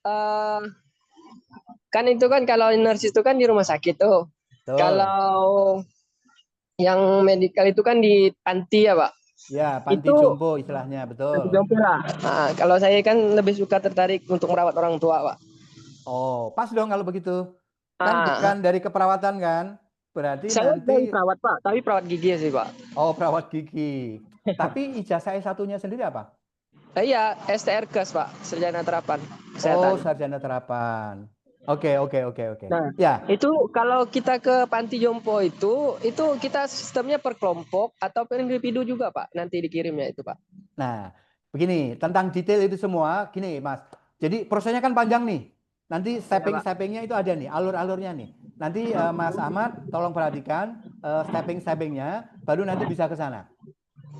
uh, kan itu kan kalau nurse itu kan di rumah sakit tuh. Betul. Kalau yang medikal itu kan di panti ya, Pak. Ya, panti Itu jompo istilahnya, betul. jompo lah. Nah, kalau saya kan lebih suka tertarik untuk merawat orang tua, Pak. Oh, pas dong kalau begitu. Kan Ah, bukan dari keperawatan kan? Berarti saya dari nanti perawat, Pak, tapi perawat gigi sih, Pak. perawat gigi. Tapi ijazah S1-nya sendiri apa? Iya, STRKes, Pak, Sarjana Terapan Oh, Kesehatan. sarjana terapan. Oke. Nah, Ya. itu kalau kita ke panti jompo itu kita sistemnya per kelompok atau per individu juga, Pak, nanti dikirimnya itu, Pak. Nah, begini, tentang detail itu semua, gini, Mas. Jadi prosesnya kan panjang nih. Nanti stepping-steppingnya itu ada nih, alur-alurnya nih. Nanti Mas Ahmad tolong perhatikan stepping-steppingnya, baru nanti bisa ke sana.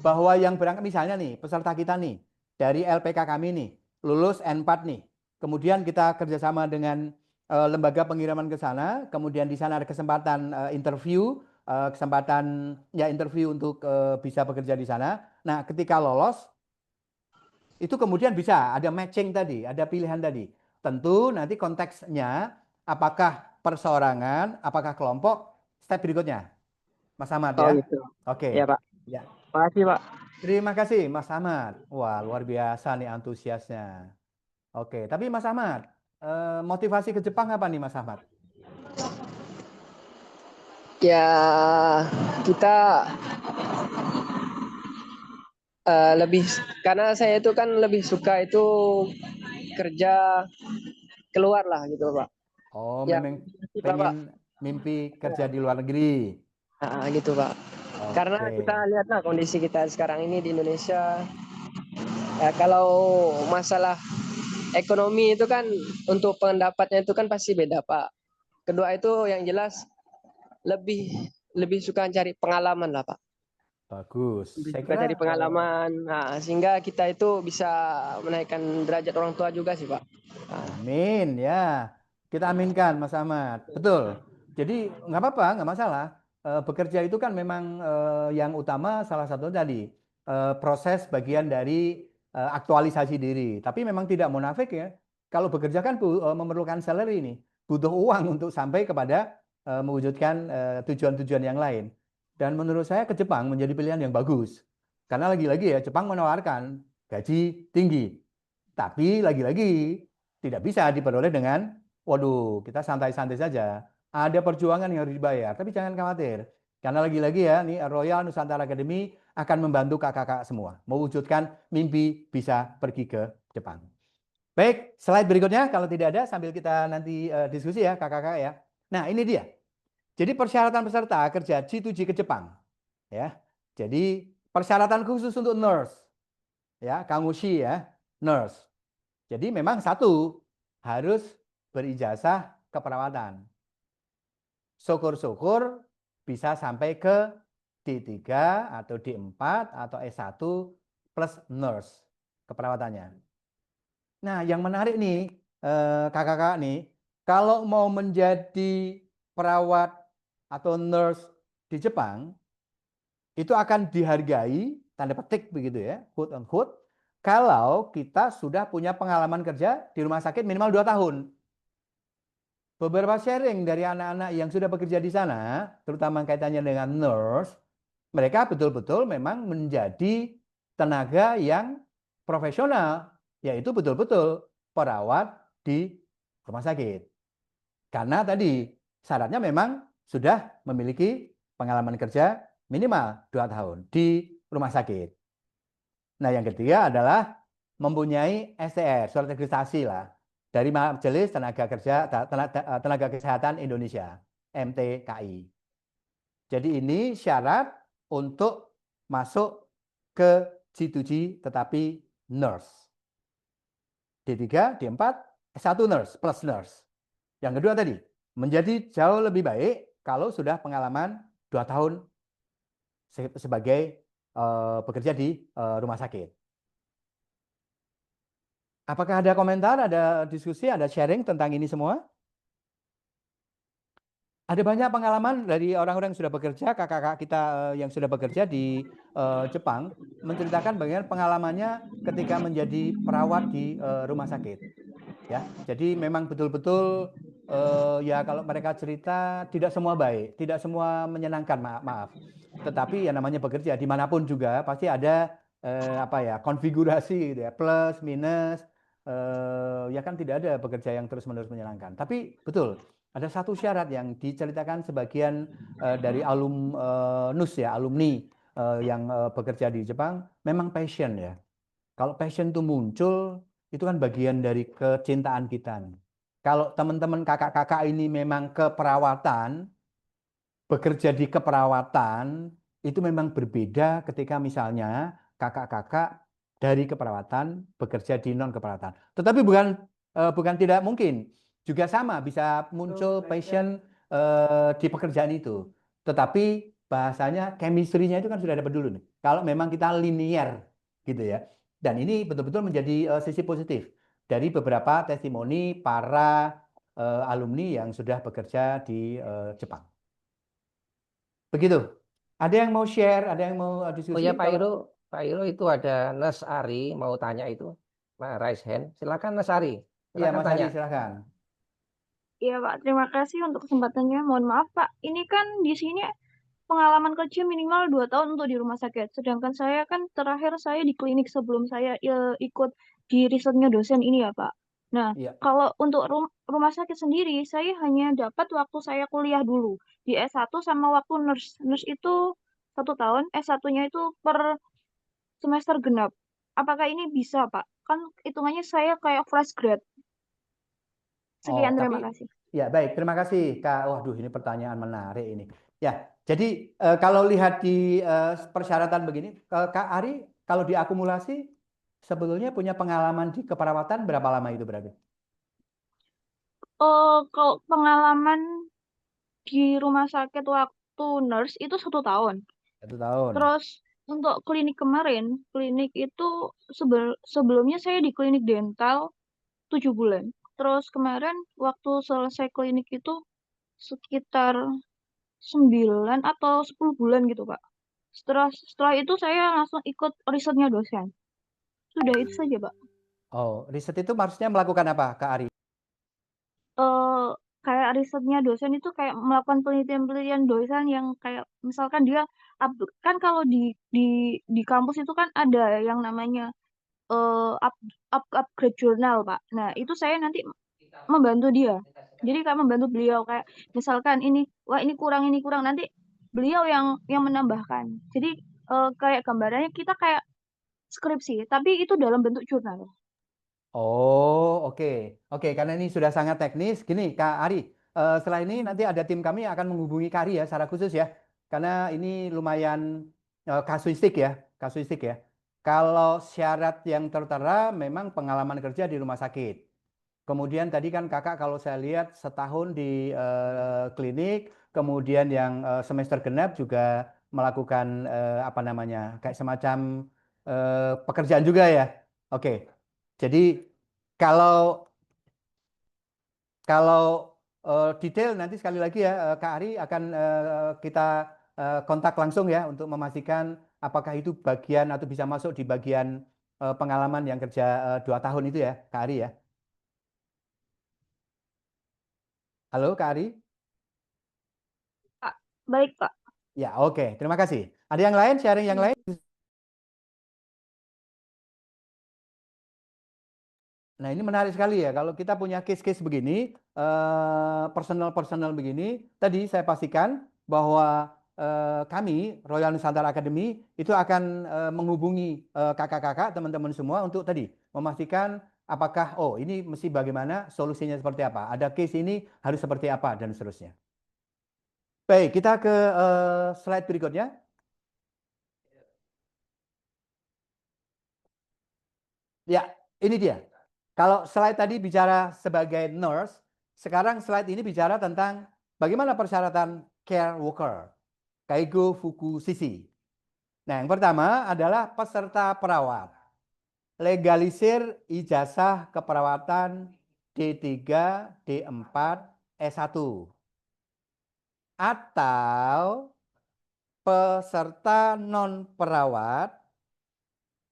Bahwa yang berangkat misalnya nih, peserta kita nih, dari LPK kami nih, lulus N4 nih. Kemudian kita kerjasama dengan lembaga pengiriman ke sana, kemudian di sana ada kesempatan interview, kesempatan ya interview untuk bisa bekerja di sana. Nah, ketika lolos, itu kemudian bisa ada matching tadi, ada pilihan tadi. Tentu nanti konteksnya apakah perseorangan, apakah kelompok, step berikutnya. Mas Ahmad Oh, ya. gitu. Oke. Ya, Pak. Ya. Makasih, Pak. Terima kasih Mas Ahmad. Wah, luar biasa nih antusiasnya. Oke, tapi Mas Ahmad, motivasi ke Jepang apa nih Mas Ahmad? Ya, kita lebih karena saya itu kan lebih suka itu kerja keluar lah gitu, Pak. Oh, Ya, memang gitu, Pak. pengen mimpi kerja di luar negeri. Gitu, Pak. Karena Oke. kita lihatlah kondisi kita sekarang ini di Indonesia. Ya, kalau masalah ekonomi itu kan untuk pendapatnya itu kan pasti beda, Pak. Kedua itu yang jelas lebih suka cari pengalaman lah, Pak. Bagus. Lebih Saya suka kira cari pengalaman. Nah, sehingga kita itu bisa menaikkan derajat orang tua juga sih, Pak. amin ya. Kita aminkan Mas Ahmad. Betul. Jadi nggak apa-apa, nggak masalah. Bekerja itu kan memang yang utama salah satu tadi proses bagian dari aktualisasi diri. Tapi memang tidak munafik ya. Kalau bekerja kan memerlukan salary ini, butuh uang untuk sampai kepada mewujudkan tujuan-tujuan yang lain. Dan menurut saya ke Jepang menjadi pilihan yang bagus. Karena lagi-lagi ya Jepang menawarkan gaji tinggi. Tapi lagi-lagi tidak bisa diperoleh dengan, waduh, kita santai-santai saja. Ada perjuangan yang harus dibayar, tapi jangan khawatir. Karena lagi-lagi ya, nih Royal Nusantara Academy akan membantu kakak-kakak semua mewujudkan mimpi bisa pergi ke Jepang. Baik, slide berikutnya kalau tidak ada sambil kita nanti diskusi ya kakak-kakak ya. Nah, ini dia. Jadi persyaratan peserta kerja G2G ke Jepang. Ya. Jadi persyaratan khusus untuk nurse. Ya, Kangushi ya, nurse. Jadi memang satu, harus berijazah keperawatan. Syukur-syukur bisa sampai ke D3 atau D4 atau S1 plus nurse keperawatannya. Nah, yang menarik nih kakak-kakak nih, kalau mau menjadi perawat atau nurse di Jepang, itu akan dihargai, tanda petik begitu ya, quote on quote, kalau kita sudah punya pengalaman kerja di rumah sakit minimal 2 tahun. Beberapa sharing dari anak-anak yang sudah bekerja di sana, terutama kaitannya dengan nurse, mereka betul-betul memang menjadi tenaga yang profesional, yaitu betul-betul perawat di rumah sakit. Karena tadi syaratnya memang sudah memiliki pengalaman kerja minimal 2 tahun di rumah sakit. Nah, yang ketiga adalah mempunyai STR, surat registrasi lah, dari Majelis Tenaga Kesehatan Indonesia, MTKI. Jadi ini syarat untuk masuk ke G2G tetapi nurse. D3, D4, S1 nurse plus nurse. Yang kedua tadi, menjadi jauh lebih baik kalau sudah pengalaman 2 tahun sebagai bekerja di rumah sakit. Apakah ada komentar, ada diskusi, ada sharing tentang ini semua? Ada banyak pengalaman dari orang-orang yang sudah bekerja, kakak-kakak kita yang sudah bekerja di Jepang, menceritakan bagaimana pengalamannya ketika menjadi perawat di rumah sakit. Ya, jadi memang betul-betul ya kalau mereka cerita tidak semua baik, tidak semua menyenangkan, maaf. Tetapi yang namanya bekerja dimanapun juga pasti ada apa ya, konfigurasi gitu ya, plus minus. Ya kan tidak ada bekerja yang terus-menerus menyenangkan. Tapi betul, ada satu syarat yang diceritakan sebagian dari alumnus ya, alumni yang bekerja di Jepang, memang passion ya. Kalau passion itu muncul, itu kan bagian dari kecintaan kita nih. Kalau teman-teman kakak-kakak ini memang keperawatan, bekerja di keperawatan, itu memang berbeda ketika misalnya kakak-kakak dari keperawatan bekerja di non keperawatan. Tetapi bukan tidak mungkin, juga sama bisa muncul passion di pekerjaan itu. Tetapi bahasanya chemistry-nya itu kan sudah dapat dulu nih. Kalau memang kita linear gitu ya. Dan ini betul-betul menjadi sisi positif dari beberapa testimoni para alumni yang sudah bekerja di Jepang. Begitu. Ada yang mau share, ada yang mau Oh diskusi? ya Pak Iro itu ada Nes Ari mau tanya itu, raise hand. Silakan Nes Ari, Iya, silakan Mas tanya. Ari, silakan. Iya Pak, terima kasih untuk kesempatannya. Mohon maaf Pak, ini kan di sini pengalaman kerja minimal 2 tahun untuk di rumah sakit. Sedangkan saya kan terakhir saya di klinik sebelum saya ikut di risetnya dosen ini ya Pak. Nah, Iya. kalau untuk rumah sakit sendiri, saya hanya dapat waktu saya kuliah dulu. Di S1 sama waktu nurse. Nurse itu 1 tahun, S1-nya itu per semester genap. Apakah ini bisa Pak? Kan hitungannya saya kayak fresh grad. Oh, Sekian, terima tapi kasih. ya baik, terima kasih Kak. Waduh, ini pertanyaan menarik ini. Ya, jadi kalau lihat di persyaratan begini, Kak Ari, kalau diakumulasi sebetulnya punya pengalaman di keperawatan berapa lama itu berarti? Kalau pengalaman di rumah sakit waktu nurse itu 1 tahun. 1 tahun. Terus untuk klinik kemarin, klinik itu sebelumnya saya di klinik dental 7 bulan. Terus kemarin waktu selesai klinik itu sekitar 9 atau 10 bulan gitu, Pak. Setelah itu saya langsung ikut risetnya dosen. Sudah itu saja, Pak. Oh, riset itu maksudnya melakukan apa, Kak Ari? eh Kayak risetnya dosen itu kayak melakukan penelitian-penelitian dosen yang kayak misalkan dia kan kalau di kampus itu kan ada yang namanya upgrade jurnal Pak. Nah itu saya nanti membantu dia. Jadi kayak membantu beliau kayak misalkan ini wah ini kurang nanti beliau yang menambahkan. Jadi kayak gambarannya kita kayak skripsi tapi itu dalam bentuk jurnal. Oh, oke. Oke, karena ini sudah sangat teknis. Gini, Kak Ari, setelah ini nanti ada tim kami akan menghubungi Kak Ari ya, secara khusus ya. Karena ini lumayan kasuistik ya, kasuistik ya. Kalau syarat yang tertera memang pengalaman kerja di rumah sakit. Kemudian tadi kan kakak kalau saya lihat setahun di klinik, kemudian yang semester genap juga melakukan apa namanya, kayak semacam pekerjaan juga ya. Oke. Jadi kalau kalau detail nanti sekali lagi ya Kak Ari akan kita kontak langsung ya untuk memastikan apakah itu bagian atau bisa masuk di bagian pengalaman yang kerja 2 tahun itu ya Kak Ari ya. Halo Kak Ari? Pak, baik Pak. Ya oke, terima kasih. Ada yang lain, sharing yang lain? Nah, ini menarik sekali ya. Kalau kita punya case-case begini, personal-personal begini, tadi saya pastikan bahwa kami, Royal Nusantara Academy, itu akan menghubungi kakak-kakak, teman-teman semua untuk tadi memastikan apakah, oh ini mesti bagaimana, solusinya seperti apa, ada case ini harus seperti apa, dan seterusnya. Baik, kita ke slide berikutnya. Ya, ini dia. Kalau slide tadi bicara sebagai nurse, sekarang slide ini bicara tentang bagaimana persyaratan care worker, Kaigo Fuku Shishi. Nah, yang pertama adalah peserta perawat. Legalisir ijazah keperawatan D3, D4, S1. Atau peserta non perawat,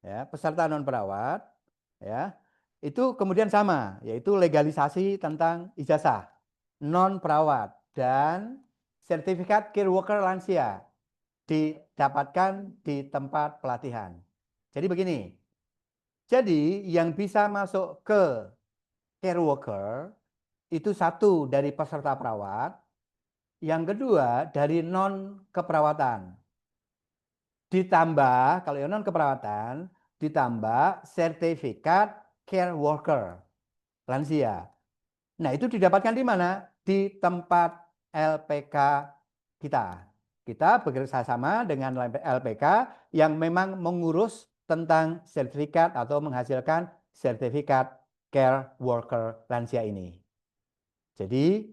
ya, peserta non perawat, ya, itu kemudian sama, yaitu legalisasi tentang ijazah, non perawat, dan sertifikat care worker lansia didapatkan di tempat pelatihan. Jadi begini, jadi yang bisa masuk ke care worker itu satu dari peserta perawat, yang kedua dari non keperawatan. Ditambah, kalau yang non keperawatan, ditambah sertifikat care worker lansia. Nah, itu didapatkan di mana? Di tempat LPK kita. Kita bekerja sama dengan LPK yang memang mengurus tentang sertifikat atau menghasilkan sertifikat care worker lansia ini. Jadi,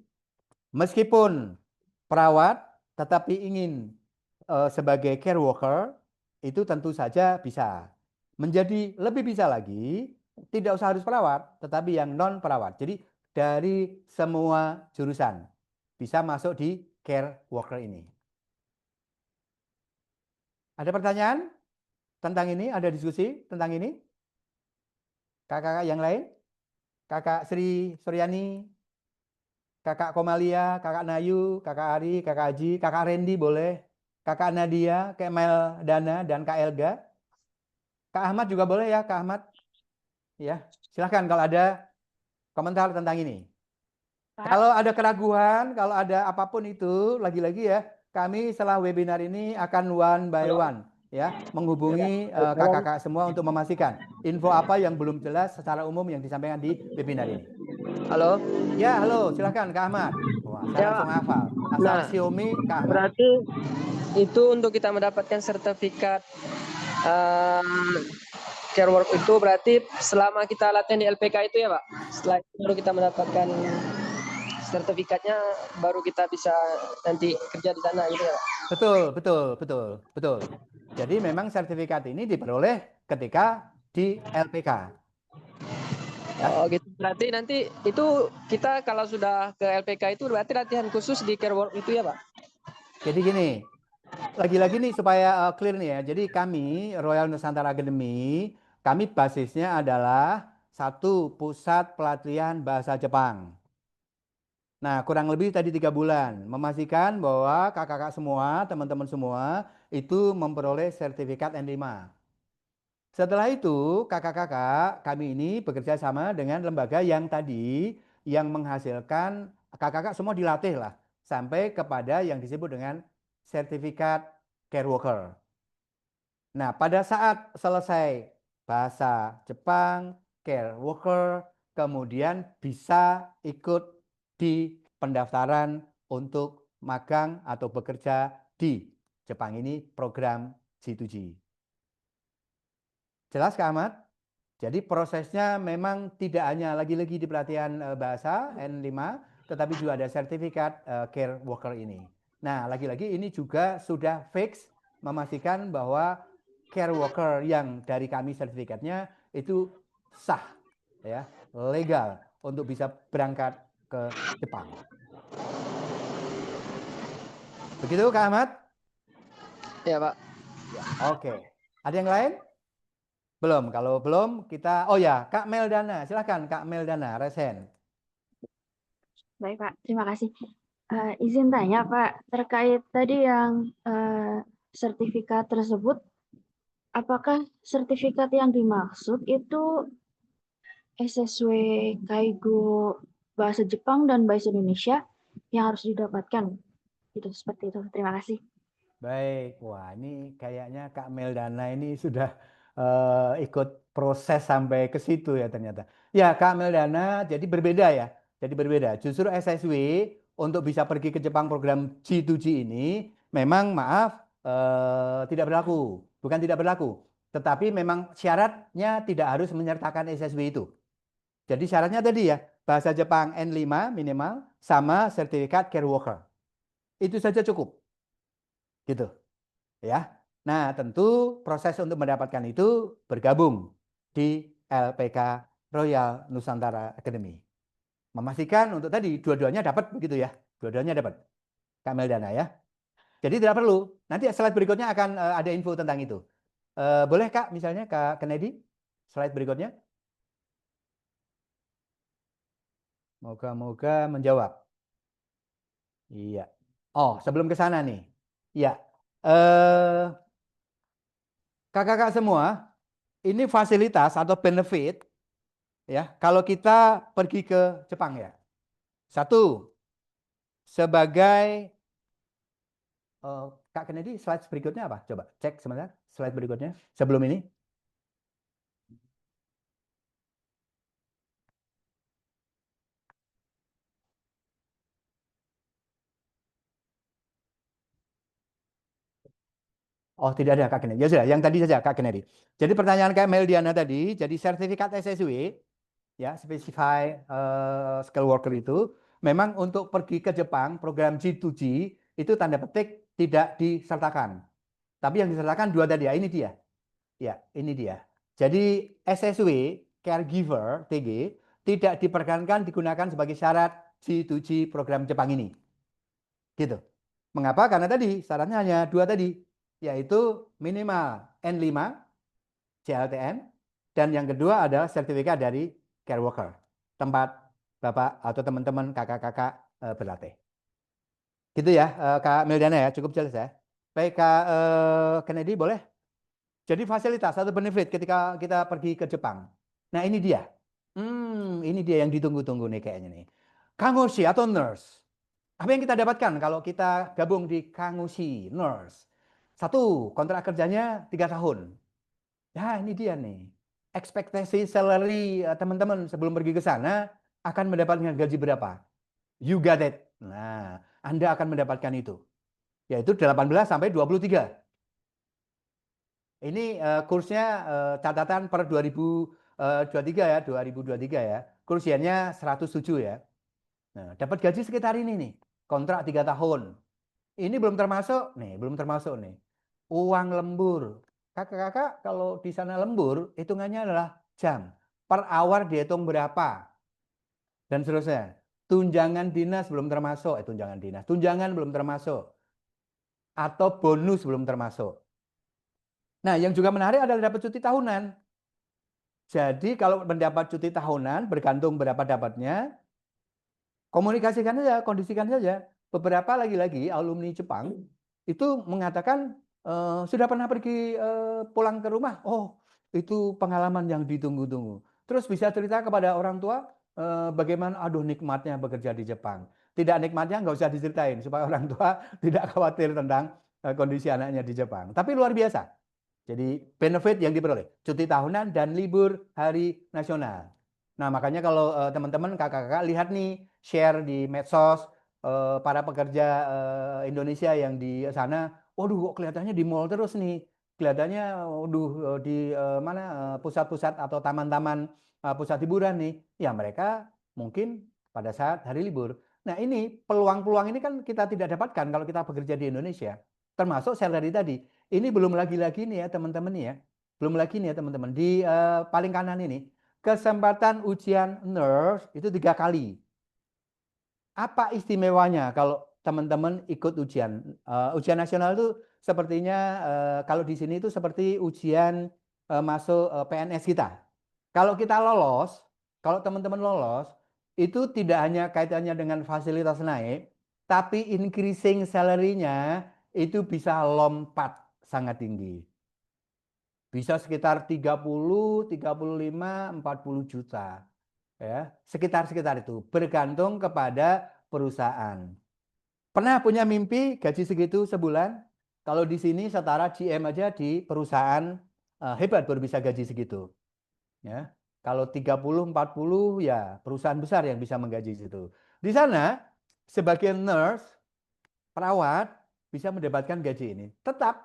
meskipun perawat tetapi ingin sebagai care worker, itu tentu saja bisa. Menjadi lebih bisa lagi, tidak usah harus perawat, tetapi yang non perawat. Jadi dari semua jurusan bisa masuk di care worker ini. Ada pertanyaan tentang ini? Ada diskusi tentang ini? Kakak-kakak yang lain? Kakak Sri Suryani, Kakak Komalia, Kakak Nayu, Kakak Ari, Kakak Aji, Kakak Randy boleh, Kakak Nadia, Kak Mel Dana, dan Kak Elga. Kak Ahmad juga boleh ya, Kak Ahmad. Ya, silahkan kalau ada komentar tentang ini. Pak. Kalau ada keraguan, kalau ada apapun itu, lagi-lagi ya, kami setelah webinar ini akan one by one ya, menghubungi kakak-kakak semua untuk memastikan info apa yang belum jelas secara umum yang disampaikan di webinar ini. Halo. Ya, halo, silakan Kak Ahmad. Wah, saya Ya, langsung hafal. Asal nah, Xiaomi Kak Ahmad. berarti itu untuk kita mendapatkan sertifikat care work itu berarti selama kita latihan di LPK itu ya Pak. Setelah itu baru kita mendapatkan sertifikatnya, baru kita bisa nanti kerja di sana gitu ya Pak. Betul. Jadi memang sertifikat ini diperoleh ketika di LPK. Ya. Oh gitu. Berarti nanti itu kita kalau sudah ke LPK itu berarti latihan khusus di care work itu ya Pak? Jadi gini, lagi-lagi nih supaya clear nih ya. Jadi kami Royal Nusantara Academy, kami basisnya adalah satu pusat pelatihan bahasa Jepang. Nah, kurang lebih tadi 3 bulan, memastikan bahwa kakak-kakak semua, teman-teman semua, itu memperoleh sertifikat N5. Setelah itu, kakak-kakak kami ini bekerja sama dengan lembaga yang tadi, yang menghasilkan, kakak-kakak semua dilatih lah, sampai kepada yang disebut dengan sertifikat care worker. Nah, pada saat selesai bahasa Jepang, care worker, kemudian bisa ikut di pendaftaran untuk magang atau bekerja di Jepang ini program G2G. Jelas Kak Ahmad? Jadi prosesnya memang tidak hanya lagi-lagi di pelatihan bahasa N5, tetapi juga ada sertifikat care worker ini. Nah, lagi-lagi ini juga sudah fix memastikan bahwa care worker yang dari kami sertifikatnya itu sah, ya, legal untuk bisa berangkat ke Jepang. Begitu Kak Ahmad? Ya Pak. Oke. Ada yang lain? Belum. Kalau belum kita, oh ya, Kak Meldana, silahkan Kak Meldana, resen. Baik Pak, terima kasih. Izin tanya Pak, terkait tadi yang sertifikat tersebut, apakah sertifikat yang dimaksud itu SSW Kaigo Bahasa Jepang dan Bahasa Indonesia yang harus didapatkan? Itu seperti itu. Terima kasih. Baik, wah ini kayaknya Kak Meldana ini sudah ikut proses sampai ke situ ya ternyata. Ya Kak Meldana, jadi berbeda ya. Jadi berbeda. Justru SSW untuk bisa pergi ke Jepang program G2G ini memang maaf tidak berlaku. Bukan tidak berlaku. Tetapi memang syaratnya tidak harus menyertakan SSW itu. Jadi syaratnya tadi ya, bahasa Jepang N5 minimal sama sertifikat care worker. Itu saja cukup. Gitu. Ya. Nah, tentu proses untuk mendapatkan itu bergabung di LPK Royal Nusantara Academy. Memastikan untuk tadi dua-duanya dapat begitu ya. Dua-duanya dapat. Kak Meldana ya. Jadi tidak perlu. Nanti slide berikutnya akan ada info tentang itu. Boleh Kak misalnya Kak Kennedy slide berikutnya? Moga-moga menjawab. Iya. Oh, sebelum ke sana nih. Ya. Kakak-kakak semua, ini fasilitas atau benefit ya kalau kita pergi ke Jepang ya. Satu, sebagai Kak Kennedy, slide berikutnya apa? Coba cek sebentar slide berikutnya sebelum ini. Oh, tidak ada Kak Kennedy. Ya sudah, yang tadi saja Kak Kennedy. Jadi pertanyaan Kak Meldiana tadi, jadi sertifikat SSW ya, Specify Skill Worker itu memang untuk pergi ke Jepang, program G2G itu tanda petik tidak disertakan. Tapi yang disertakan dua tadi ya, ini dia. Ya, ini dia. Jadi SSW Caregiver TG tidak diperkenankan digunakan sebagai syarat G2G program Jepang ini. Gitu. Mengapa? Karena tadi syaratnya hanya dua tadi, yaitu minimal N5 CLTN dan yang kedua adalah sertifikat dari care worker, tempat Bapak atau teman-teman kakak-kakak berlatih. Gitu ya, Kak Mildana ya, cukup jelas ya. Baik, Kak Kennedy boleh? Jadi fasilitas atau benefit ketika kita pergi ke Jepang. Nah, ini dia. Ini dia yang ditunggu-tunggu nih kayaknya nih. Kangoshi atau nurse. Apa yang kita dapatkan kalau kita gabung di Kangoshi nurse? Satu, kontrak kerjanya 3 tahun. Ya, ini dia nih. Ekspektasi salary teman-teman sebelum pergi ke sana akan mendapatkan gaji berapa? You got it. Nah, Anda akan mendapatkan itu. Yaitu 18 sampai 23. Ini kursnya catatan per 2023 ya, 2023 ya. Kursiannya 107 ya. Nah, dapat gaji sekitar ini nih. Kontrak 3 tahun. Ini belum termasuk nih. Uang lembur. Kakak-kakak kalau di sana lembur, hitungannya adalah jam. Per hour dihitung berapa. Dan seterusnya. Tunjangan dinas belum termasuk. Tunjangan belum termasuk. Atau bonus belum termasuk. Nah, yang juga menarik adalah dapat cuti tahunan. Jadi kalau mendapat cuti tahunan, bergantung berapa dapatnya, komunikasikan saja, kondisikan saja. Beberapa lagi-lagi alumni Jepang itu mengatakan sudah pernah pergi pulang ke rumah. Oh, itu pengalaman yang ditunggu-tunggu. Terus bisa cerita kepada orang tua bagaimana, aduh nikmatnya bekerja di Jepang. Tidak nikmatnya nggak usah diceritain supaya orang tua tidak khawatir tentang kondisi anaknya di Jepang. Tapi luar biasa. Jadi benefit yang diperoleh, cuti tahunan dan libur hari nasional. Nah, makanya kalau teman-teman kakak-kakak lihat nih, share di medsos para pekerja Indonesia yang di sana, waduh kok kelihatannya di mall terus nih. Kelihatannya waduh di mana pusat-pusat atau taman-taman pusat hiburan nih. Ya mereka mungkin pada saat hari libur. Nah, ini peluang-peluang ini kan kita tidak dapatkan kalau kita bekerja di Indonesia. Termasuk salary tadi. Ini belum lagi-lagi nih ya teman-teman nih ya. Belum lagi nih ya teman-teman. Di paling kanan ini, kesempatan ujian nurse itu 3 kali. Apa istimewanya kalau teman-teman ikut ujian? Ujian nasional itu sepertinya kalau di sini itu seperti ujian masuk PNS kita. Kalau kita lolos, kalau teman-teman lolos, itu tidak hanya kaitannya dengan fasilitas naik, tapi increasing salary-nya itu bisa lompat sangat tinggi. Bisa sekitar 30, 35, 40 juta. Ya, sekitar itu bergantung kepada perusahaan. Pernah punya mimpi gaji segitu sebulan? Kalau di sini setara GM aja di perusahaan hebat baru bisa gaji segitu. Ya. Kalau 30, 40 ya perusahaan besar yang bisa menggaji situ. Di sana sebagai nurse, perawat bisa mendapatkan gaji ini. Tetap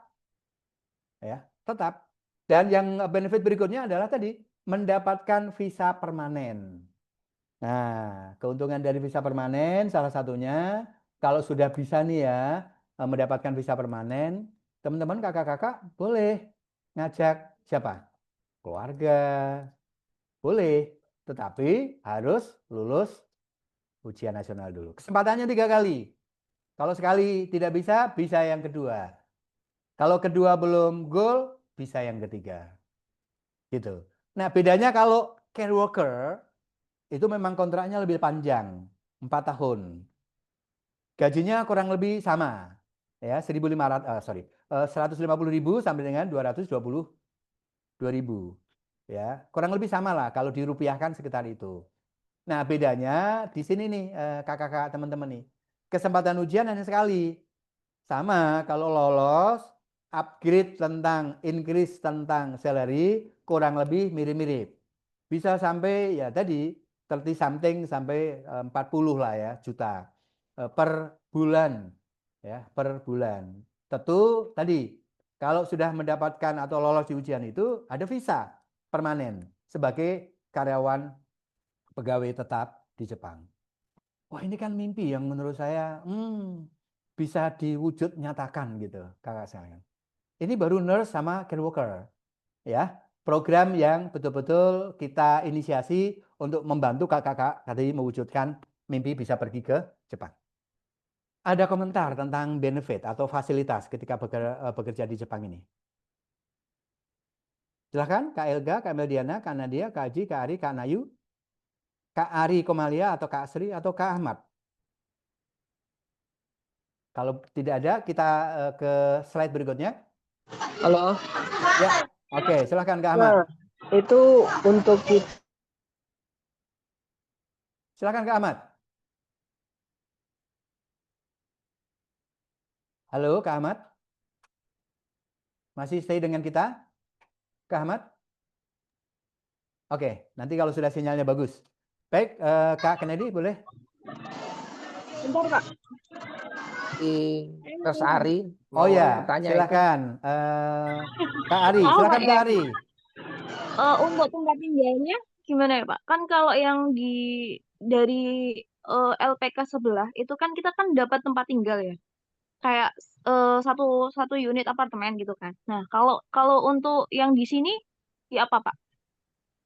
ya, tetap. Dan yang benefit berikutnya adalah tadi mendapatkan visa permanen. Nah, keuntungan dari visa permanen salah satunya kalau sudah bisa nih ya mendapatkan visa permanen, teman-teman kakak-kakak boleh ngajak siapa? Keluarga. Boleh, tetapi harus lulus ujian nasional dulu. Kesempatannya 3 kali. Kalau sekali tidak bisa, bisa yang kedua. Kalau kedua belum goal, bisa yang ketiga. Gitu. Nah, bedanya kalau care worker itu memang kontraknya lebih panjang, 4 tahun. Gajinya kurang lebih sama, ya 150.000 sampai dengan 222.000, ya kurang lebih sama lah kalau dirupiahkan sekitar itu. Nah bedanya di sini nih kakak-kakak teman-teman nih, kesempatan ujian hanya sekali. Sama kalau lolos, upgrade tentang increase tentang salary kurang lebih mirip-mirip. Bisa sampai ya tadi 30 something sampai 40 lah ya juta per bulan, ya per bulan. Tentu tadi kalau sudah mendapatkan atau lolos di ujian itu ada visa permanen sebagai karyawan pegawai tetap di Jepang. Wah ini kan mimpi yang menurut saya bisa diwujud nyatakan gitu kakak sekalian. Ini baru nurse sama care worker, ya program yang betul-betul kita inisiasi untuk membantu kakak-kakak tadi mewujudkan mimpi bisa pergi ke Jepang. Ada komentar tentang benefit atau fasilitas ketika bekerja di Jepang ini? Silahkan Kak Elga, Kak Meldiana, Kak Nadia, Kak Aji, Kak Ari, Kak Nayu, Kak Ari Komalia atau Kak Sri atau Kak Ahmad. Kalau tidak ada, kita ke slide berikutnya. Halo. Ya, oke, silahkan Kak Ahmad. Nah, itu untuk Silahkan Kak Ahmad. Halo Kak Ahmad. Masih stay dengan kita? Kak Ahmad? Oke, nanti kalau sudah sinyalnya bagus. Baik, Kak Kennedy boleh? Bentar, Kak. Terus Ari. Oh mau ya, bertanya itu. silakan. Kak Ari, Maaf, silakan Pak, Kak ya. Ari. Untuk tempat tinggalnya gimana ya Pak? Kan kalau yang dari LPK sebelah itu kan kita kan dapat tempat tinggal ya, kayak satu unit apartemen gitu kan. Nah kalau untuk yang di sini ya apa Pak?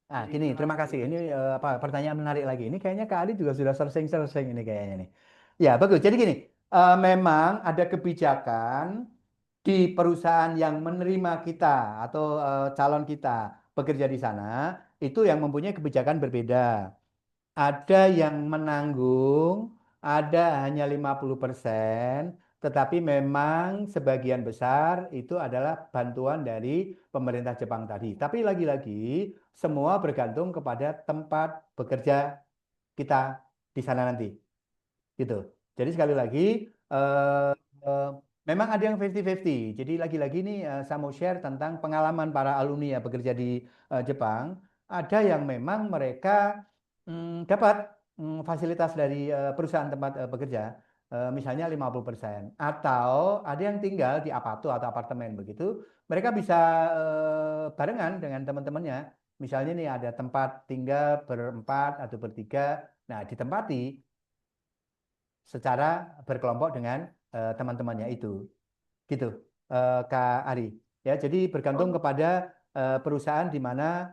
Nah, gini, terima kasih. Ini pertanyaan menarik lagi. Ini kayaknya Kak Ari juga sudah searching ini kayaknya nih. Ya, bagus. Jadi gini, memang ada kebijakan di perusahaan yang menerima kita atau calon kita bekerja di sana, itu yang mempunyai kebijakan berbeda. Ada yang menanggung, ada hanya 50%, tetapi memang sebagian besar itu adalah bantuan dari pemerintah Jepang tadi. Tapi lagi-lagi semua bergantung kepada tempat bekerja kita di sana nanti. Gitu. Jadi sekali lagi memang ada yang 50-50. Jadi lagi-lagi nih saya mau share tentang pengalaman para alumni ya bekerja di Jepang. Ada yang memang mereka dapat fasilitas dari perusahaan tempat bekerja, misalnya 50%. Atau ada yang tinggal di apato atau apartemen begitu. Mereka bisa barengan dengan teman-temannya. Misalnya nih ada tempat tinggal berempat atau bertiga. Nah, ditempati secara berkelompok dengan teman-temannya itu, gitu, Kak Ari. Ya, jadi bergantung kepada perusahaan di mana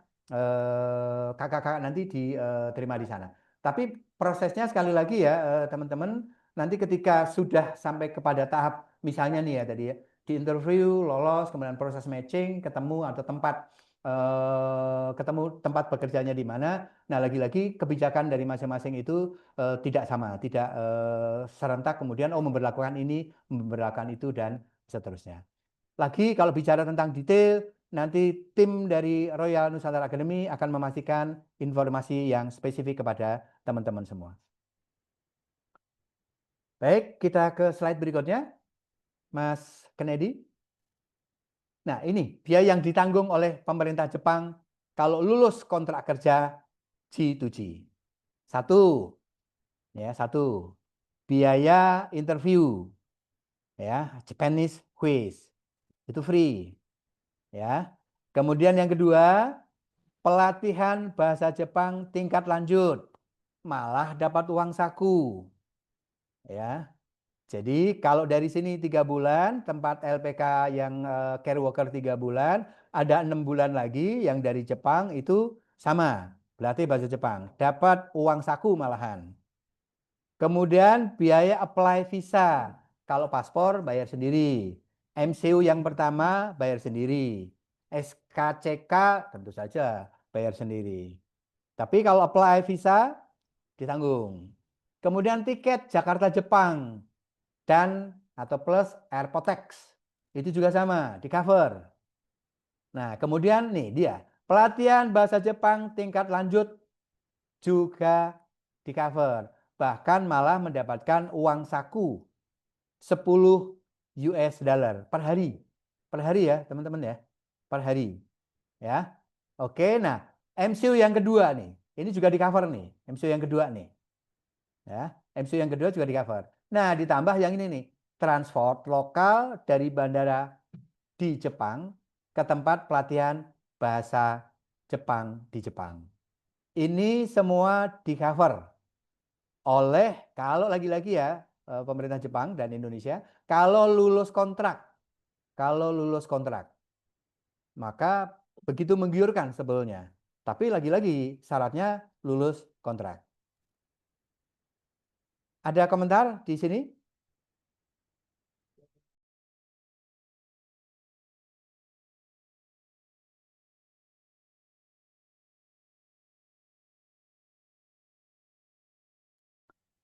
kakak-kakak nanti diterima di sana. Tapi prosesnya sekali lagi ya teman-teman, nanti ketika sudah sampai kepada tahap misalnya nih ya tadi ya, di interview lolos, kemudian proses matching, ketemu tempat bekerjanya di mana. Nah, lagi-lagi kebijakan dari masing-masing itu tidak sama, tidak serentak kemudian memberlakukan ini, memberlakukan itu dan seterusnya. Lagi kalau bicara tentang detail, nanti tim dari Royal Nusantara Academy akan memastikan informasi yang spesifik kepada teman-teman semua. Baik, kita ke slide berikutnya. Mas Kennedy. Nah, ini biaya yang ditanggung oleh pemerintah Jepang kalau lulus kontrak kerja G2G. Satu, biaya interview, ya, Japanese quiz, itu free, ya. Kemudian yang kedua, pelatihan bahasa Jepang tingkat lanjut, malah dapat uang saku, ya. Jadi kalau dari sini 3 bulan, tempat LPK yang care worker 3 bulan, ada 6 bulan lagi yang dari Jepang itu sama, berarti bahasa Jepang, dapat uang saku malahan. Kemudian biaya apply visa, kalau paspor bayar sendiri, MCU yang pertama bayar sendiri, SKCK tentu saja bayar sendiri. Tapi kalau apply visa ditanggung. Kemudian tiket Jakarta Jepang dan atau plus airport tax itu juga sama, di cover. Nah, kemudian nih dia, pelatihan bahasa Jepang tingkat lanjut juga di cover. Bahkan malah mendapatkan uang saku 10 US dollar per hari. Per hari ya, teman-teman ya. Per hari. Ya. Oke, nah, MCU yang kedua nih. Ini juga di cover nih, MCU yang kedua nih. Ya, MCU yang kedua juga di cover. Nah, ditambah yang ini nih, transport lokal dari bandara di Jepang ke tempat pelatihan bahasa Jepang di Jepang. Ini semua di cover oleh, kalau lagi-lagi ya, pemerintah Jepang dan Indonesia, kalau lulus kontrak, maka begitu menggiurkan sebetulnya. Tapi lagi-lagi syaratnya lulus kontrak. Ada komentar di sini?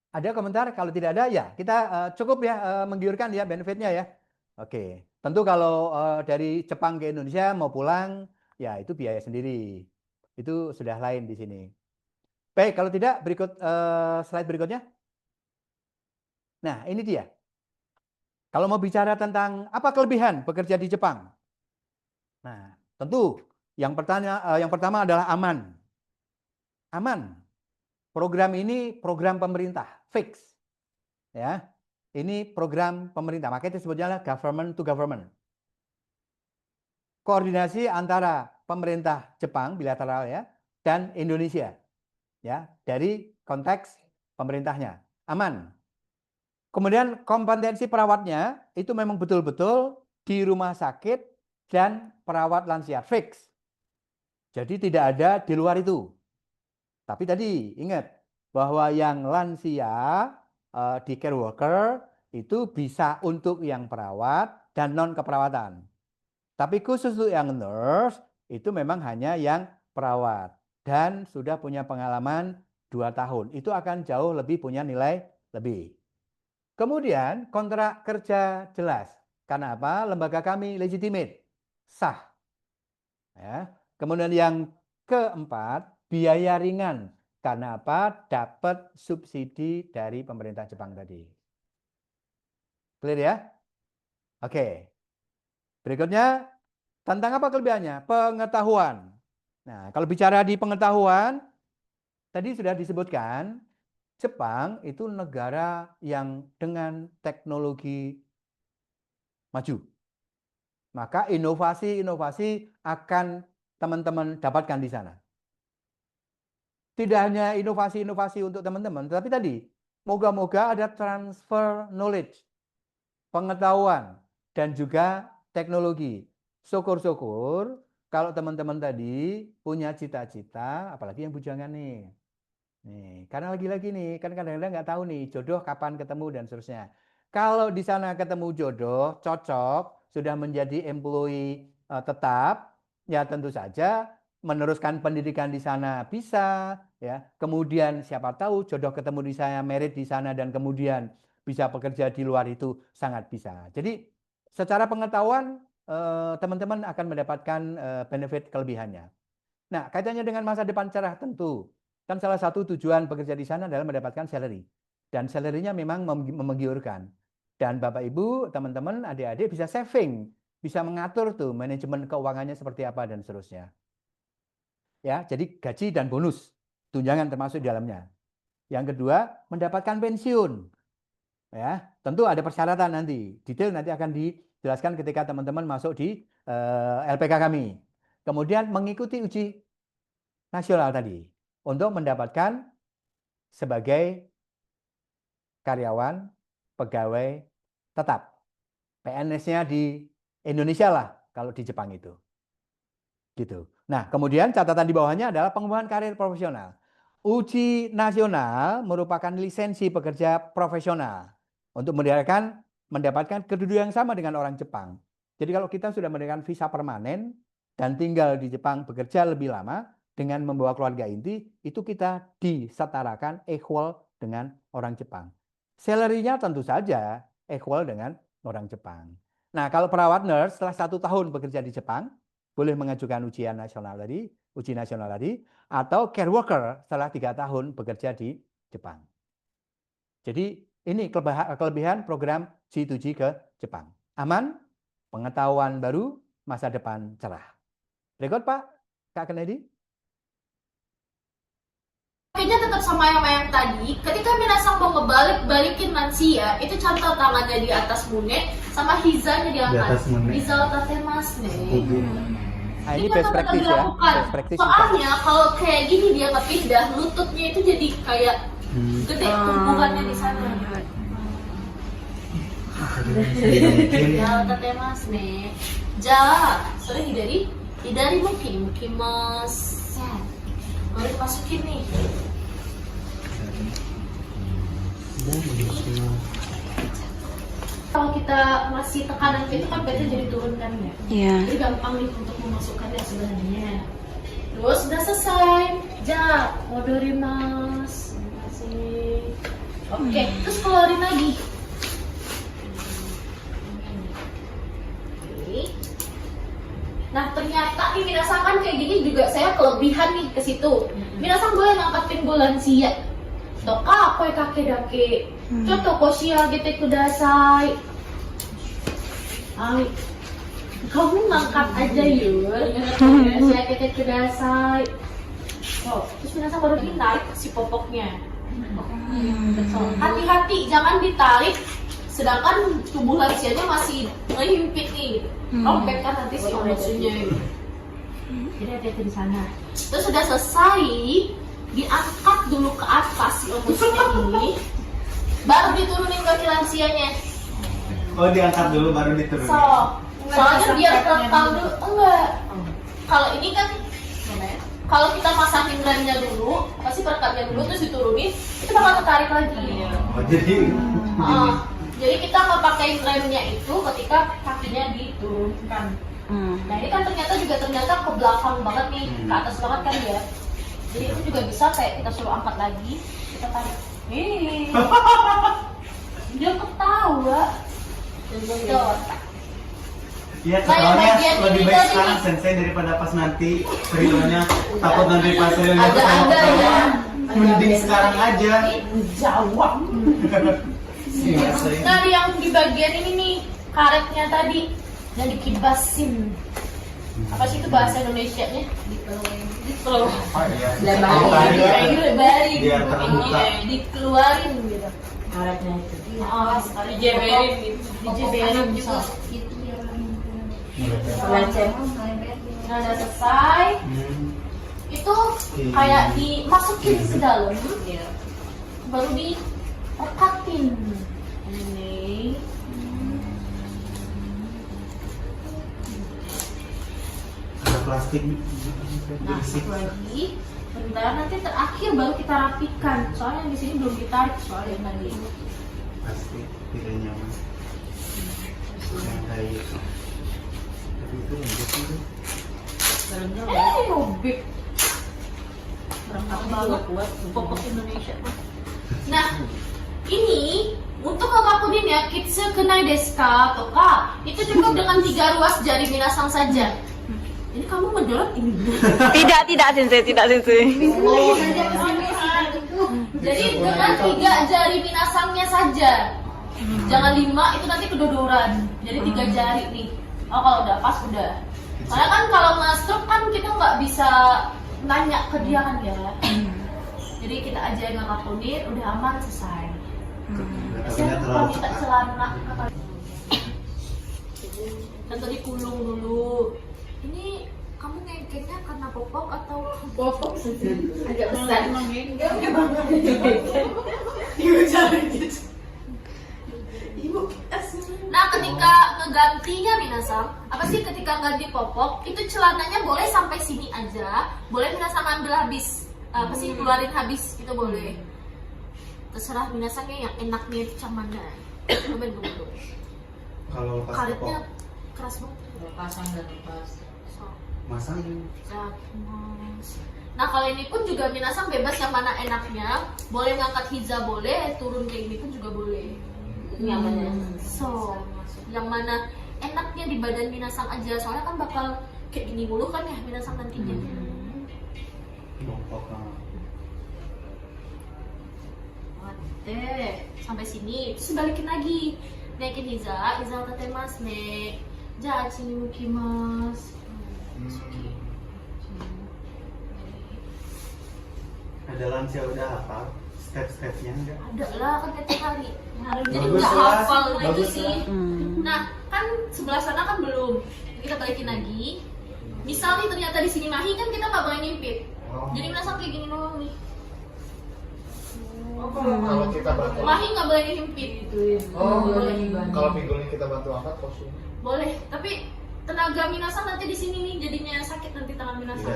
Ada komentar? Kalau tidak ada ya kita cukup ya menggiurkan ya benefitnya ya. Oke, tentu kalau dari Jepang ke Indonesia mau pulang ya itu biaya sendiri. Itu sudah lain di sini. Baik, kalau tidak berikut slide berikutnya. Nah, ini dia. Kalau mau bicara tentang apa kelebihan bekerja di Jepang. Nah, tentu yang pertama adalah aman. Aman. Program ini program pemerintah, fix. Ya. Ini program pemerintah, makanya disebutnya government to government. Koordinasi antara pemerintah Jepang bilateral ya dan Indonesia. Ya, dari konteks pemerintahnya. Aman. Kemudian kompetensi perawatnya itu memang betul-betul di rumah sakit dan perawat lansia, fix. Jadi tidak ada di luar itu. Tapi tadi ingat bahwa yang lansia di care worker itu bisa untuk yang perawat dan non keperawatan. Tapi khusus untuk yang nurse itu memang hanya yang perawat dan sudah punya pengalaman 2 tahun. Itu akan jauh lebih punya nilai lebih. Kemudian kontrak kerja jelas. Karena apa? Lembaga kami legitimate, sah. Ya. Kemudian yang keempat, biaya ringan. Karena apa? Dapat subsidi dari pemerintah Jepang tadi. Clear ya? Oke. Berikutnya, tentang apa kelebihannya? Pengetahuan. Nah, kalau bicara di pengetahuan, tadi sudah disebutkan, Jepang itu negara yang dengan teknologi maju. Maka inovasi-inovasi akan teman-teman dapatkan di sana. Tidak hanya inovasi-inovasi untuk teman-teman, tetapi tadi, moga-moga ada transfer knowledge, pengetahuan, dan juga teknologi. Syukur-syukur kalau teman-teman tadi punya cita-cita, apalagi yang bujangan nih. Karena lagi-lagi nih, kan kadang-kadang nggak tahu nih jodoh kapan ketemu dan seterusnya. Kalau di sana ketemu jodoh, cocok, sudah menjadi employee tetap, ya tentu saja meneruskan pendidikan di sana bisa, ya. Kemudian siapa tahu jodoh ketemu di sana, merit di sana dan kemudian bisa bekerja di luar itu sangat bisa. Jadi secara pengetahuan teman-teman akan mendapatkan benefit kelebihannya. Nah, kaitannya dengan masa depan cerah tentu. Kan salah satu tujuan bekerja di sana adalah mendapatkan salary. Dan salary-nya memang menggiurkan. Dan Bapak Ibu, teman-teman, adik-adik bisa saving, bisa mengatur tuh manajemen keuangannya seperti apa dan seterusnya. Ya, jadi gaji dan bonus, tunjangan termasuk di dalamnya. Yang kedua, mendapatkan pensiun. Ya, tentu ada persyaratan nanti. Detail nanti akan dijelaskan ketika teman-teman masuk di LPK kami. Kemudian mengikuti uji nasional tadi untuk mendapatkan sebagai karyawan pegawai tetap. PNS-nya di Indonesia lah kalau di Jepang itu. Gitu. Nah, kemudian catatan di bawahnya adalah pengembangan karir profesional. Uji nasional merupakan lisensi pekerja profesional untuk mendapatkan kedudukan yang sama dengan orang Jepang. Jadi kalau kita sudah mendapatkan visa permanen dan tinggal di Jepang bekerja lebih lama, dengan membawa keluarga inti, itu kita disetarakan equal dengan orang Jepang. Salary-nya tentu saja equal dengan orang Jepang. Nah, kalau perawat nurse setelah 1 tahun bekerja di Jepang, boleh mengajukan uji nasional tadi, atau care worker setelah 3 tahun bekerja di Jepang. Jadi ini kelebihan program G2G ke Jepang. Aman, pengetahuan baru, masa depan cerah. Berikut Pak, Kak Kennedy. Kayaknya tetap sama yang tadi. Ketika minasang mau ngebalik-balikin lansia, itu contoh tangannya di atas mune, sama hizanya diangkat. Hiza tatemasu ne. Nah, ini best practice ya. Best practice Soalnya kalau kayak gini dia kepindah, lututnya itu jadi kayak gede tumbuhannya di sana. Hiza tatemasu ne. Ja, sore hidari mukimasu. Baru dimasukin nih. Kalau kita masih tekanan itu kan PT jadi turunkan ya. Iya. Jadi gampang nih untuk memasukkannya sebenarnya. Terus udah selesai. Ja, modorimasu. Terima kasih. Oke, terus keluarin lagi. Oke. Nah ternyata nih minasang kan kayak gini juga saya kelebihan nih ke situ. Minasang boleh ngangkat pinggul lansia. Toka koi kake dake. Contoh koshi agete kudasai. Ay, kamu ngangkat aja yuk. Koshi agete kudasai. Oh, terus minasang baru ditarik si popoknya. Hati-hati jangan ditarik. Sedangkan tubuh lansianya masih ngehimpit nih. Robek kan nanti si omosunya. Jadi hati-hati di sana. Terus sudah selesai, diangkat dulu ke atas si omosunya ini, baru diturunin kaki lansianya. Oh, diangkat dulu baru diturunin. Soalnya biar kekal dulu. Enggak. Kalau ini kan, kalau kita pasangin remnya dulu, pasti perekatnya dulu terus diturunin, itu bakal ketarik lagi. Oh, jadi jadi kita nggak pakai remnya itu ketika kakinya diturunkan. Nah ini kan ternyata ke belakang banget nih, ke atas banget kan ya. Jadi itu juga bisa kayak kita suruh angkat lagi, kita tarik. Dia ketawa. Iya, ketawanya lebih baik sekarang sensei daripada pas nanti reelnya. Takut nanti pas reelnya Ada. Mending sekarang aja. Jawab. Nah yang di bagian ini nih karetnya tadi yang dikibasin. Apa sih itu bahasa Indonesianya? Dikeluarin. Biar terbuka. Dikeluarin gitu. Karetnya itu. Dijeberin gitu. Dijeberin gitu. Nah udah selesai. Itu kayak dimasukin ke dalam. Baru direkatin. Ini. Ada plastik. Nah, lagi. Bentar, nanti terakhir baru kita rapikan. Soalnya di sini belum ditarik soalnya tadi. Plastik tidak nyaman. Yang kayak itu. Tapi itu lembut itu. Robek. Berangkat banget buat popok Indonesia. Nah, ini untuk apapun ya, kitsu kenai desu ka toka, itu cukup dengan 3 ruas jari minasang saja. Ini kamu menjorok ini. Tidak sensei. Oh, jadi dengan 3 jari minasangnya saja. Jangan 5, itu nanti kedodoran. Jadi 3 jari nih. Oh, kalau udah pas udah. Soalnya kan kalau nge-stroke kan kita nggak bisa nanya ke dia kan ya. Jadi kita aja yang ngakapunin, udah aman, selesai. Biasanya kalau kita celana contoh dikulung dulu. Ini kamu ngengkeknya karena popok atau popok agak besar? Enggak banget. Ibu jangan gitu. Ibu nah ketika ngegantinya minasang, apa sih ketika ganti popok itu celananya boleh sampai sini aja, boleh minasang ambil habis, apa sih keluarin habis itu boleh. Terserah minasangnya yang enaknya itu camanda. Cobain dulu. Kalau lepas Karetnya popok, keras banget. Pasang dan lepas. masang. Nah kalau ini pun juga minasang bebas yang mana enaknya, boleh ngangkat hiza boleh, turun kayak gini pun juga boleh. Nyamannya. So, yang mana enaknya di badan minasang aja, soalnya kan bakal kayak gini mulu kan ya minasang nantinya. Oke, sampai sini, terus balikin lagi, naikin hiza tatemasu ne. Ja, sini mukimasu. Ada lansia udah hafal step-stepnya enggak? Ada lah kan tiap hari. Jadi Bagus nggak lah, hafal itu bagus sih. lah. Nah kan sebelah sana kan belum. Kita balikin lagi. Misal nih ternyata di sini mahi kan kita nggak boleh ngimpit. Jadi minasang kayak gini doang nih. Kalau kita bantu Mahi nggak boleh ngimpit. Boleh. kalau pinggulnya kita bantu angkat posisinya. Boleh. Tapi tenaga minasang nanti di sini nih jadinya sakit nanti tangan minasang.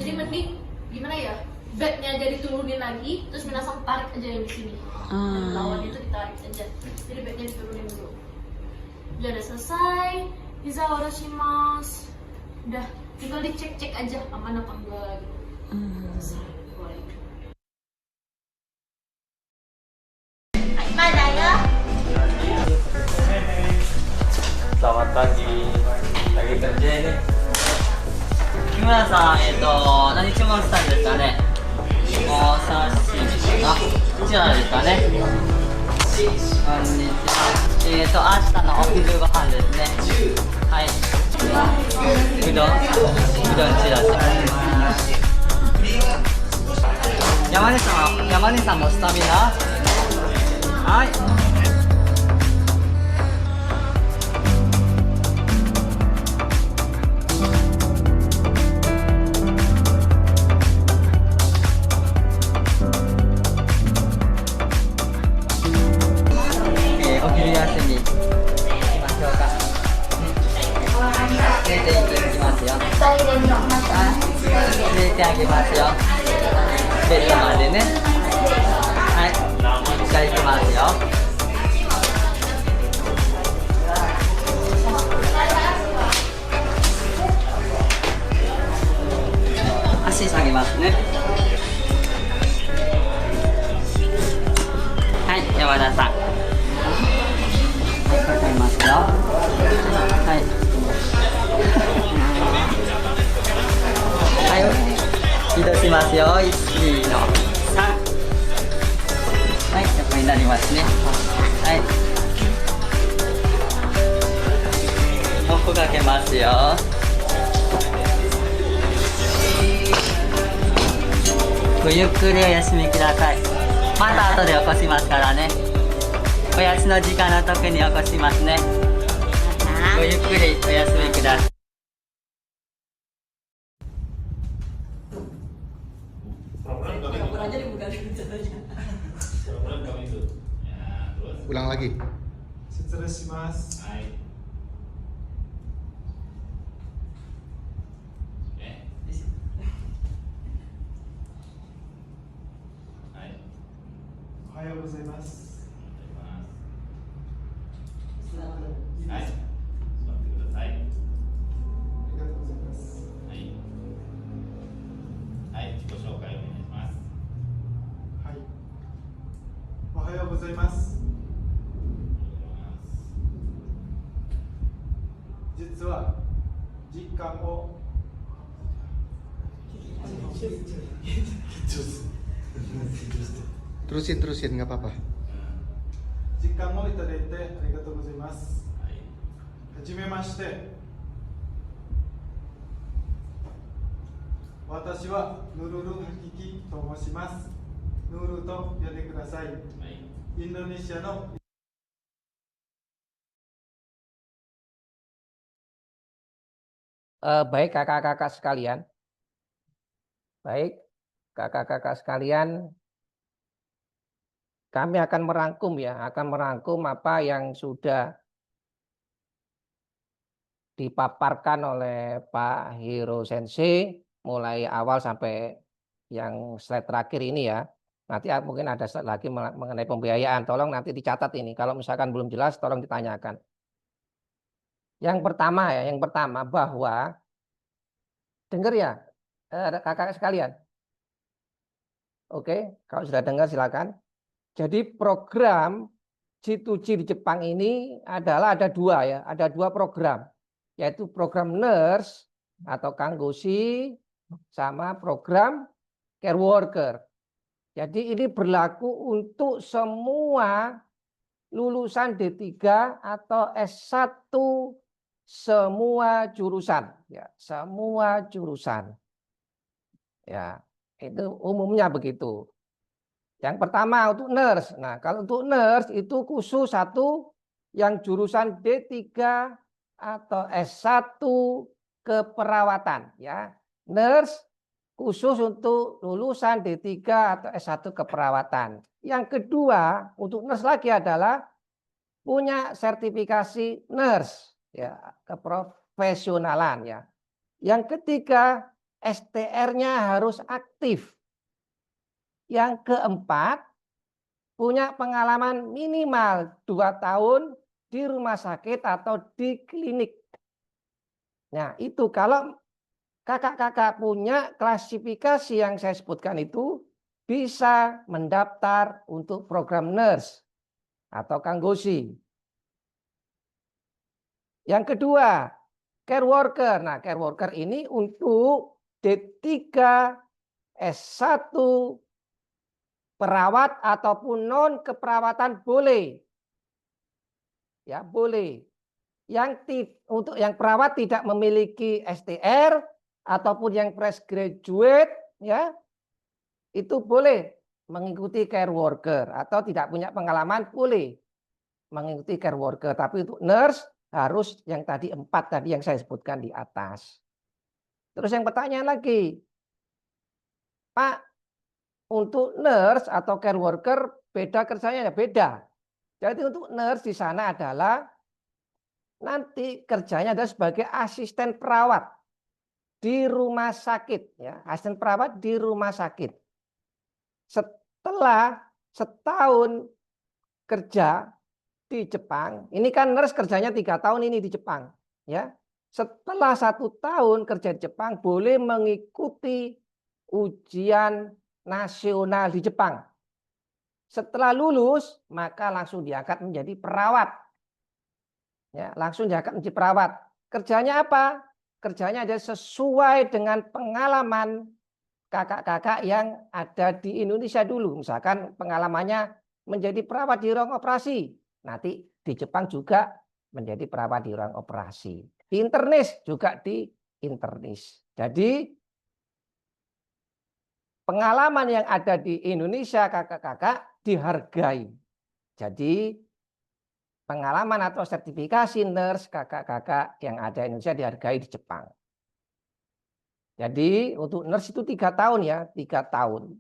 Jadi mending gimana ya? Bednya jadi turunin lagi, terus minasang tarik aja yang di sini. Dan lawan itu ditarik aja. Jadi bednya diturunin dulu. Udah selesai. Hiza oroshimasu. Udah, tinggal dicek-cek aja aman apa enggak gitu. Selesai. Boleh. Selamat pagi. Lagi kerja ini. Kimura-san, 何注文したんですかね。お刺身かな。こちらですかね。こんにちは。明日のお昼ご飯ですね。はい。うどんちらし。山根さんもスタミナ。はい。お昼休み行きましょうか。入れていきますよ。入れてあげますよ。ベッドまでね。はい。じゃあ行きますよ。足下げますね。はい、山田さん。かかりますよ。はい。はい。移動しますよ。1、2の3。はい、横になりますね。はい。モップかけますよ。ごゆっくりお休みください。また後で起こしますからね。おやつの時間の時に起こしますね。ごゆっくりお休みください。Ulang lagi. Mas. Ohayou gozaimasu. はい、座ってください。ありがとうございます。はい。はい、自己紹介お願いします。はい。おはようございます。実は実感をTerusin nggak apa-apa. 実感をいただいてありがとうございます。はじめまして。私はヌルルハキキと申します。ヌルと呼んでください。インドネシアのBaik kakak-kakak sekalian. Baik kakak-kakak sekalian. Kami akan merangkum apa yang sudah dipaparkan oleh Pak Hiro Sensei mulai awal sampai yang slide terakhir ini ya. Nanti mungkin ada slide lagi mengenai pembiayaan. Tolong nanti dicatat ini. Kalau misalkan belum jelas tolong ditanyakan. Yang pertama bahwa dengar ya, kakak sekalian? Oke, kalau sudah dengar silakan. Jadi program G2G di Jepang ini adalah ada dua ya, ada dua program, yaitu program nurse atau kanggoshi sama program care worker. Jadi ini berlaku untuk semua lulusan D3 atau S1 semua jurusan ya, semua jurusan. Ya, itu umumnya begitu. Yang pertama untuk nurse. Nah, kalau untuk nurse itu khusus satu yang jurusan D3 atau S1 keperawatan ya. Nurse khusus untuk lulusan D3 atau S1 keperawatan. Yang kedua, untuk nurse lagi adalah punya sertifikasi nurse ya, keprofesionalan ya. Yang ketiga, STR-nya harus aktif. Yang keempat, punya pengalaman minimal 2 tahun di rumah sakit atau di klinik. Nah, itu kalau kakak-kakak punya klasifikasi yang saya sebutkan itu, bisa mendaftar untuk program nurse atau kanggoshi. Yang kedua, care worker. Nah, care worker ini untuk D3, S1, perawat ataupun non keperawatan boleh. Ya, boleh. Untuk yang perawat tidak memiliki STR ataupun yang fresh graduate ya, itu boleh mengikuti care worker atau tidak punya pengalaman boleh mengikuti care worker. Tapi untuk nurse harus yang tadi 4 tadi yang saya sebutkan di atas. Terus yang pertanyaan lagi, Pak, untuk nurse atau care worker beda kerjanya ya? Beda. Jadi untuk nurse di sana adalah nanti kerjanya adalah sebagai asisten perawat di rumah sakit ya, asisten perawat di rumah sakit. Setelah setahun kerja di Jepang, ini kan nurse kerjanya 3 tahun ini di Jepang ya. Setelah 1 tahun kerja di Jepang boleh mengikuti ujian nasional di Jepang. Setelah lulus maka langsung diangkat menjadi perawat. Ya, langsung diangkat menjadi perawat. Kerjanya apa? Kerjanya ada sesuai dengan pengalaman kakak-kakak yang ada di Indonesia dulu. Misalkan pengalamannya menjadi perawat di ruang operasi. Nanti di Jepang juga menjadi perawat di ruang operasi. Di internis juga di internis. Jadi pengalaman yang ada di Indonesia kakak-kakak dihargai. Jadi pengalaman atau sertifikasi nurse kakak-kakak yang ada di Indonesia dihargai di Jepang. Jadi untuk nurse itu 3 tahun ya, 3 tahun.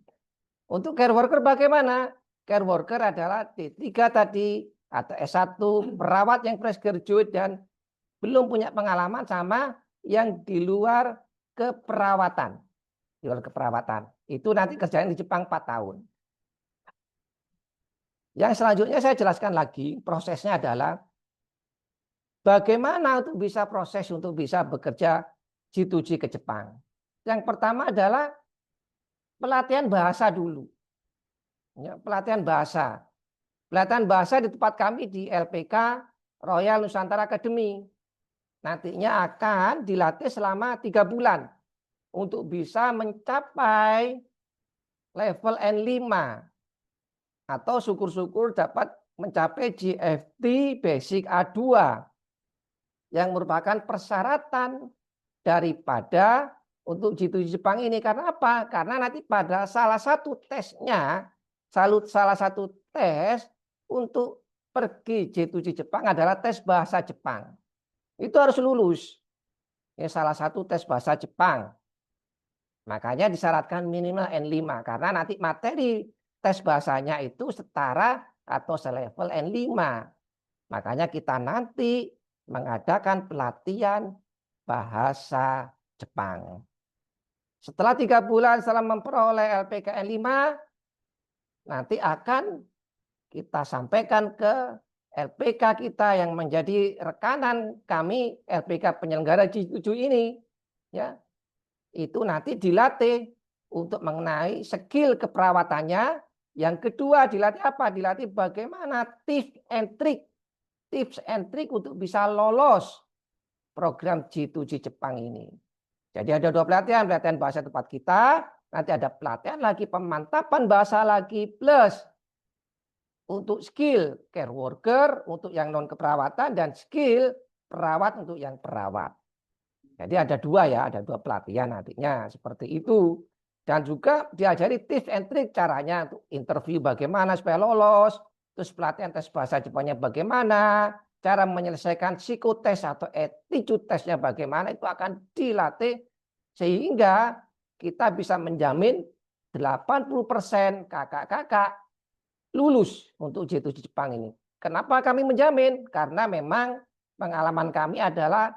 Untuk care worker bagaimana? Care worker adalah D3 tadi atau S1 perawat yang fresh graduate dan belum punya pengalaman sama yang di luar keperawatan. Di luar keperawatan. Itu nanti kerjanya di Jepang 4 tahun. Yang selanjutnya saya jelaskan lagi, prosesnya adalah bagaimana untuk bisa proses untuk bisa bekerja G2G ke Jepang. Yang pertama adalah pelatihan bahasa dulu. Ya, pelatihan bahasa. Pelatihan bahasa di tempat kami di LPK Royal Nusantara Academy. Nantinya akan dilatih selama 3 bulan untuk bisa mencapai level N5. Atau syukur-syukur dapat mencapai GFT Basic A2 yang merupakan persyaratan daripada untuk G2G Jepang ini. Karena apa? Karena nanti pada salah satu tesnya, salah satu tes untuk pergi G2G Jepang adalah tes bahasa Jepang. Itu harus lulus. Ini salah satu tes bahasa Jepang. Makanya disyaratkan minimal N5 karena nanti materi tes bahasanya itu setara atau selevel N5. Makanya kita nanti mengadakan pelatihan bahasa Jepang. Setelah 3 bulan setelah memperoleh LPK N5, nanti akan kita sampaikan ke LPK kita yang menjadi rekanan kami LPK penyelenggara G7 ini. Ya. itu nanti dilatih untuk mengenai skill keperawatannya. Yang kedua dilatih apa? Dilatih bagaimana tips and trick untuk bisa lolos program G2G Jepang ini. Jadi ada 2 pelatihan, pelatihan bahasa tempat kita, nanti ada pelatihan lagi pemantapan bahasa lagi plus untuk skill care worker untuk yang non keperawatan dan skill perawat untuk yang perawat. Jadi ada 2 ya, ada 2 pelatihan nantinya seperti itu. Dan juga diajari tips and trick caranya untuk interview bagaimana supaya lolos, terus pelatihan tes bahasa Jepangnya bagaimana, cara menyelesaikan psikotes atau attitude testnya bagaimana, itu akan dilatih sehingga kita bisa menjamin 80% kakak-kakak lulus untuk G2G Jepang ini. Kenapa kami menjamin? Karena memang pengalaman kami adalah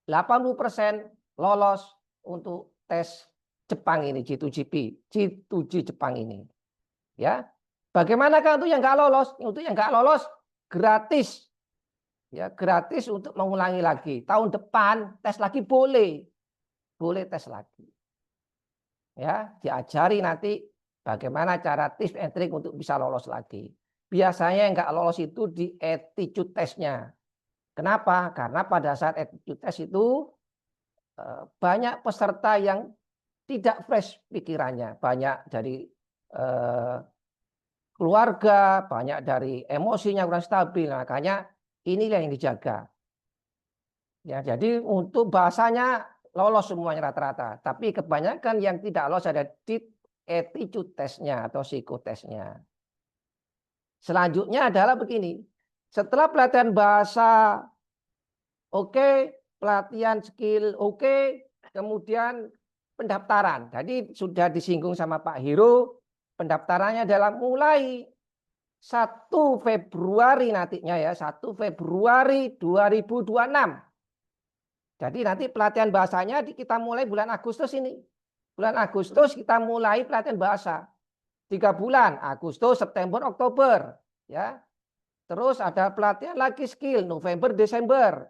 80% lolos untuk tes Jepang ini, G2G Jepang ini. Ya, bagaimanakah untuk yang nggak lolos? Untuk yang nggak lolos gratis. Ya, gratis untuk mengulangi lagi. Tahun depan tes lagi boleh tes lagi. Ya, diajari nanti bagaimana cara tips and trick untuk bisa lolos lagi. Biasanya yang nggak lolos itu di attitude testnya. Kenapa? Karena pada saat attitude test itu banyak peserta yang tidak fresh pikirannya, banyak dari keluarga, banyak dari emosinya kurang stabil, makanya inilah yang dijaga. Ya, jadi untuk bahasanya lolos semuanya rata-rata, tapi kebanyakan yang tidak lolos ada di attitude testnya atau psikotesnya. Selanjutnya adalah begini, setelah pelatihan bahasa oke, pelatihan skill oke, kemudian pendaftaran. Jadi sudah disinggung sama Pak Hiro, pendaftarannya adalah mulai 1 Februari nantinya ya, 1 Februari 2026. Jadi nanti pelatihan bahasanya kita mulai bulan Agustus ini. Bulan Agustus kita mulai pelatihan bahasa. 3 bulan, Agustus, September, Oktober. Ya. Terus ada pelatihan lagi skill, November, Desember.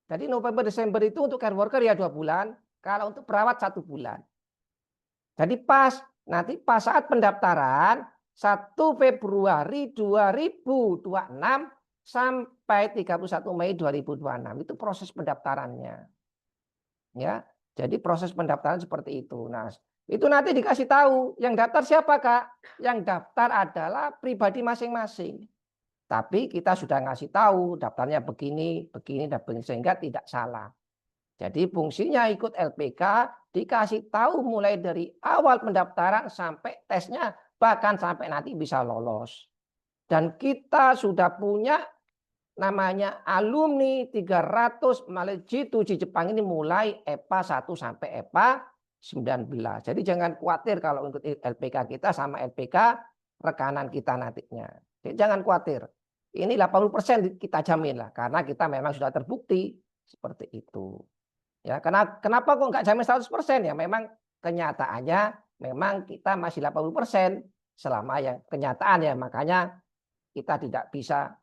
Jadi November, Desember itu untuk care worker ya 2 bulan. Kalau untuk perawat 1 bulan. Jadi nanti pas saat pendaftaran 1 Februari 2026 sampai 31 Mei 2026 itu proses pendaftarannya. Ya, jadi proses pendaftaran seperti itu. Nah, itu nanti dikasih tahu yang daftar siapa, Kak? Yang daftar adalah pribadi masing-masing. Tapi kita sudah ngasih tahu daftarnya begini, dan begini sehingga tidak salah. Jadi fungsinya ikut LPK dikasih tahu mulai dari awal pendaftaran sampai tesnya, bahkan sampai nanti bisa lolos. Dan kita sudah punya namanya alumni 300 melalui G2G Jepang ini mulai EPA 1 sampai EPA 19. Jadi jangan khawatir kalau ikut LPK kita sama LPK rekanan kita nantinya. Jadi jangan khawatir. Ini 80% kita jamin lah karena kita memang sudah terbukti seperti itu. Ya, kenapa kok nggak jamin 100% ya? Memang kenyataannya memang kita masih 80% selama yang kenyataan ya, makanya kita tidak bisa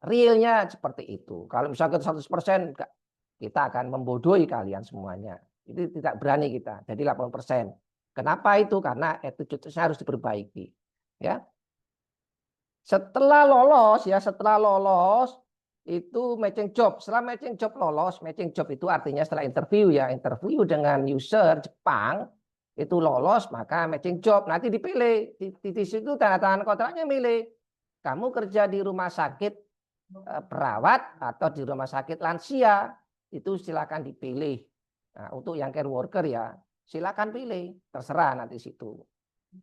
realnya seperti itu. Kalau misalnya 100% kita akan membodohi kalian semuanya. Itu tidak berani kita. Jadi 80%. Kenapa itu? Karena attitude-nya harus diperbaiki. Ya. Setelah lolos itu matching job. Setelah matching job lolos, matching job itu artinya setelah interview ya, interview dengan user Jepang itu lolos, maka matching job nanti dipilih. Di situ tanda tangan kontraknya milih. Kamu kerja di rumah sakit perawat atau di rumah sakit lansia, itu silakan dipilih. Nah, untuk yang care worker ya, silakan pilih, terserah nanti situ.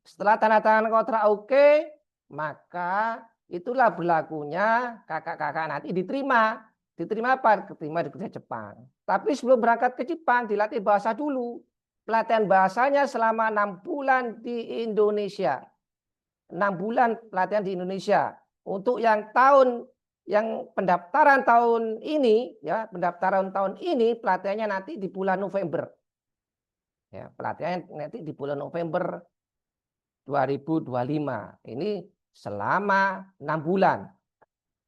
Setelah tanda tangan kontrak oke, maka itulah berlakunya kakak-kakak nanti diterima. Diterima apa? Diterima di kerja Jepang. Tapi sebelum berangkat ke Jepang dilatih bahasa dulu. Pelatihan bahasanya selama 6 bulan di Indonesia. 6 bulan pelatihan di Indonesia. Untuk yang pendaftaran tahun ini ya, pendaftaran tahun ini pelatihannya nanti di bulan November. Ya, pelatihannya nanti di bulan November 2025. Ini selama 6 bulan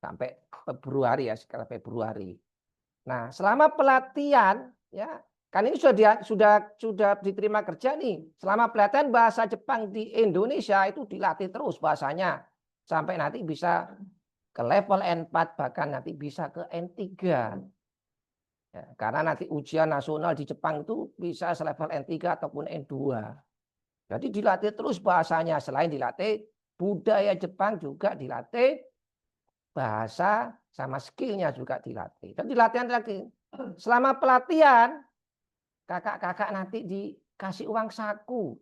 sampai Februari ya, sekarang Februari. Nah, selama pelatihan ya, Kan ini sudah diterima kerja nih. Selama pelatihan bahasa Jepang di Indonesia itu dilatih terus bahasanya sampai nanti bisa ke level N4 bahkan nanti bisa ke N3. Ya, karena nanti ujian nasional di Jepang itu bisa selevel N3 ataupun N2. Jadi dilatih terus bahasanya, selain dilatih budaya Jepang juga dilatih bahasa sama skillnya juga dilatih. Dan dilatihan lagi. Selama pelatihan kakak-kakak nanti dikasih uang saku.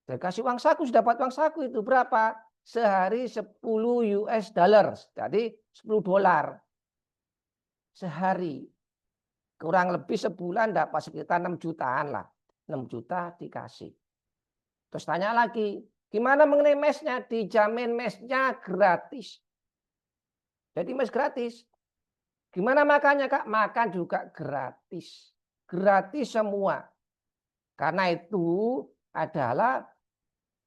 Dikasih uang saku, sudah dapat uang saku itu berapa? Sehari 10 US dollars. Jadi 10 dolar. Sehari. Kurang lebih sebulan dapat sekitar 6 jutaan lah. 6 juta dikasih. Terus tanya lagi, gimana mengenai mesnya? Dijamin mesnya gratis. Jadi mes gratis. Gimana makannya, Kak? Makan juga gratis. Gratis semua. Karena itu adalah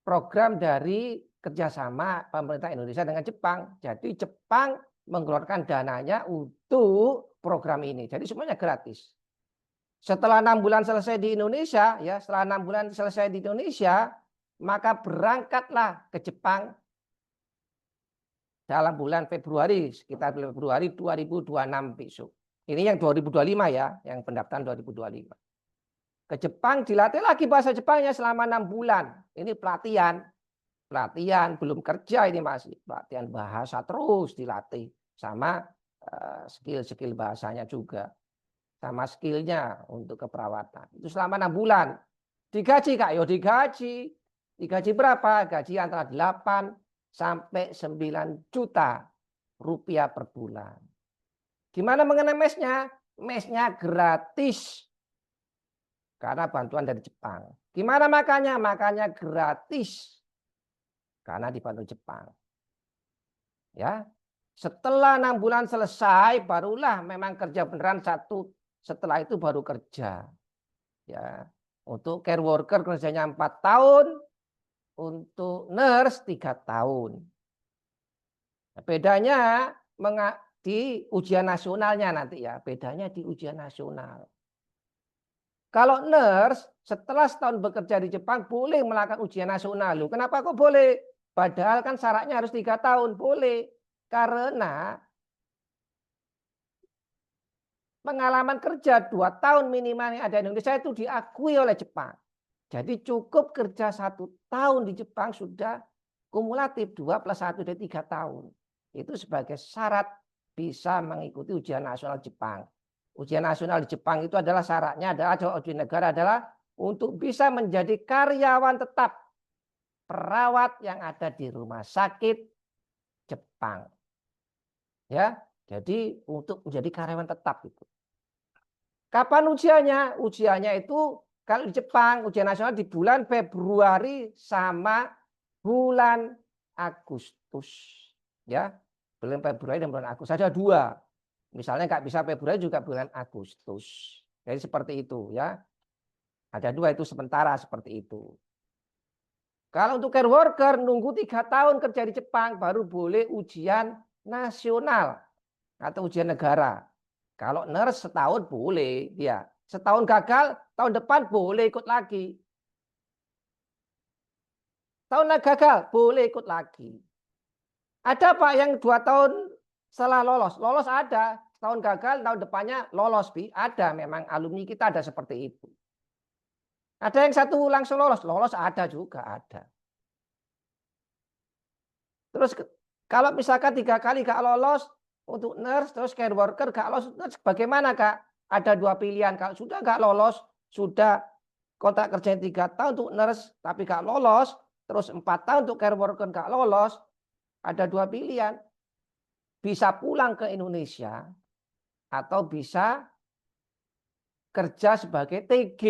program dari kerjasama pemerintah Indonesia dengan Jepang. Jadi Jepang mengeluarkan dananya untuk program ini. Jadi semuanya gratis. Setelah 6 bulan selesai di Indonesia, ya setelah 6 bulan selesai di Indonesia, maka berangkatlah ke Jepang dalam bulan Februari, sekitar Februari 2026 besok. Ini yang 2025 ya, yang pendaftaran 2025. Ke Jepang dilatih lagi bahasa Jepangnya selama 6 bulan. Ini pelatihan. Pelatihan, belum kerja ini masih. Pelatihan bahasa terus dilatih. Sama skill-skill bahasanya juga. Sama skillnya untuk keperawatan. Itu selama 6 bulan. Digaji Kak, yo digaji. Digaji berapa? Gaji antara 8 sampai 9 juta rupiah per bulan. Gimana mengenai mesnya? Mesnya gratis. Karena bantuan dari Jepang. Gimana makannya? Makannya gratis. Karena dibantu Jepang. Ya. Setelah 6 bulan selesai, barulah memang kerja beneran satu. Setelah itu baru kerja. Ya. Untuk care worker kerjanya 4 tahun. Untuk nurse 3 tahun. Bedanya di ujian nasionalnya nanti ya. Bedanya di ujian nasional. Kalau nurse setelah setahun bekerja di Jepang boleh melakukan ujian nasional. Loh, kenapa kok boleh? Padahal kan syaratnya harus 3 tahun. Boleh. Karena pengalaman kerja 2 tahun minimal yang ada di Indonesia itu diakui oleh Jepang. Jadi cukup kerja 1 tahun di Jepang sudah kumulatif 2 plus 1 dari 3 tahun. Itu sebagai syarat bisa mengikuti ujian nasional Jepang. Ujian nasional di Jepang itu adalah syaratnya adalah ujian negara adalah untuk bisa menjadi karyawan tetap perawat yang ada di rumah sakit Jepang. Ya, jadi untuk menjadi karyawan tetap itu. Kapan ujiannya? Ujiannya itu kalau di Jepang ujian nasional di bulan Februari sama bulan Agustus. Ya, bulan Februari dan bulan Agustus ada 2. Misalnya nggak bisa Februari juga bulan Agustus. Jadi seperti itu ya. Ada 2 itu sementara seperti itu. Kalau untuk care worker nunggu 3 tahun kerja di Jepang baru boleh ujian nasional atau ujian negara. Kalau nurse setahun boleh dia. Setahun gagal, tahun depan boleh ikut lagi. Tahun gagal, boleh ikut lagi. Ada Pak yang 2 tahun setelah lolos? Lolos ada. Tahun gagal, tahun depannya lolos. Ada memang alumni kita ada seperti itu. Ada yang 1 langsung lolos? Lolos ada juga, ada. Terus kalau misalkan 3 kali gak lolos untuk nurse, terus care worker gak lolos, bagaimana Kak? Ada 2 pilihan. Kalau sudah nggak lolos, sudah kontrak kerja 3 tahun untuk nurse, tapi nggak lolos, terus 4 tahun untuk care worker nggak lolos, ada 2 pilihan. Bisa pulang ke Indonesia, atau bisa kerja sebagai TG,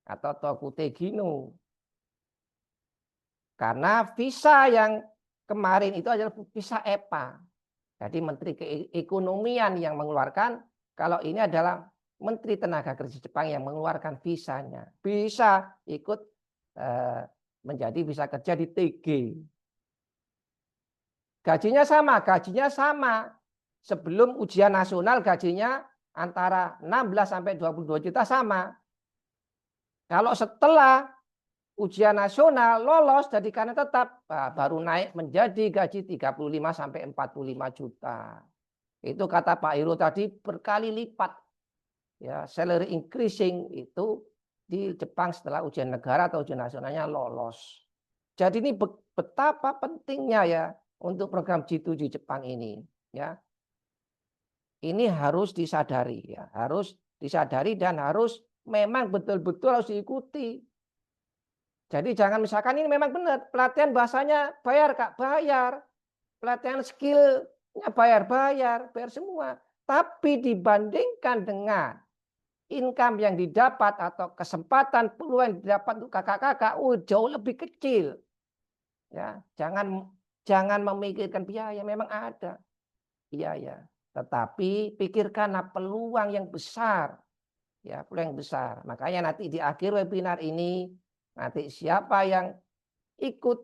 atau Toku Tegino. Karena visa yang kemarin itu adalah visa EPA. Jadi Menteri Keekonomian yang mengeluarkan. Kalau ini adalah Menteri Tenaga Kerja Jepang yang mengeluarkan visanya. Bisa ikut menjadi bisa kerja di TG. Gajinya sama. Sebelum ujian nasional gajinya antara 16 sampai 22 juta sama. Kalau setelah ujian nasional lolos jadi karena tetap, baru naik menjadi gaji 35 sampai 45 juta. Itu kata Pak Heru tadi berkali lipat. Ya, salary increasing itu di Jepang setelah ujian negara atau ujian nasionalnya lolos. Jadi ini betapa pentingnya ya untuk program G2G Jepang ini, ya. Ini harus disadari ya, harus disadari dan harus memang betul-betul harus diikuti. Jadi jangan misalkan ini memang benar pelatihan bahasanya bayar Kak, bayar. Pelatihan skillnya bayar semua. Tapi dibandingkan dengan income yang didapat atau kesempatan peluang yang didapat untuk kakak-kakak, jauh lebih kecil. Ya, jangan memikirkan biaya, memang ada biaya. Tetapi pikirkanlah peluang yang besar. Ya, peluang yang besar. Makanya nanti di akhir webinar ini nanti siapa yang ikut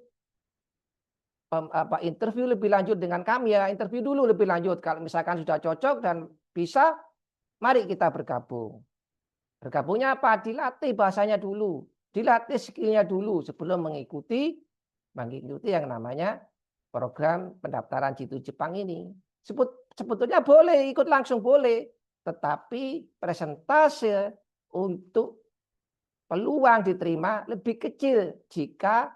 interview lebih lanjut dengan kami ya, interview dulu lebih lanjut. Kalau misalkan sudah cocok dan bisa, mari kita bergabung. Bergabungnya apa? Dilatih bahasanya dulu, dilatih skillnya dulu sebelum mengikuti yang namanya program pendaftaran G2 Jepang ini. Sebetulnya boleh ikut langsung boleh, tetapi persentase untuk peluang diterima lebih kecil jika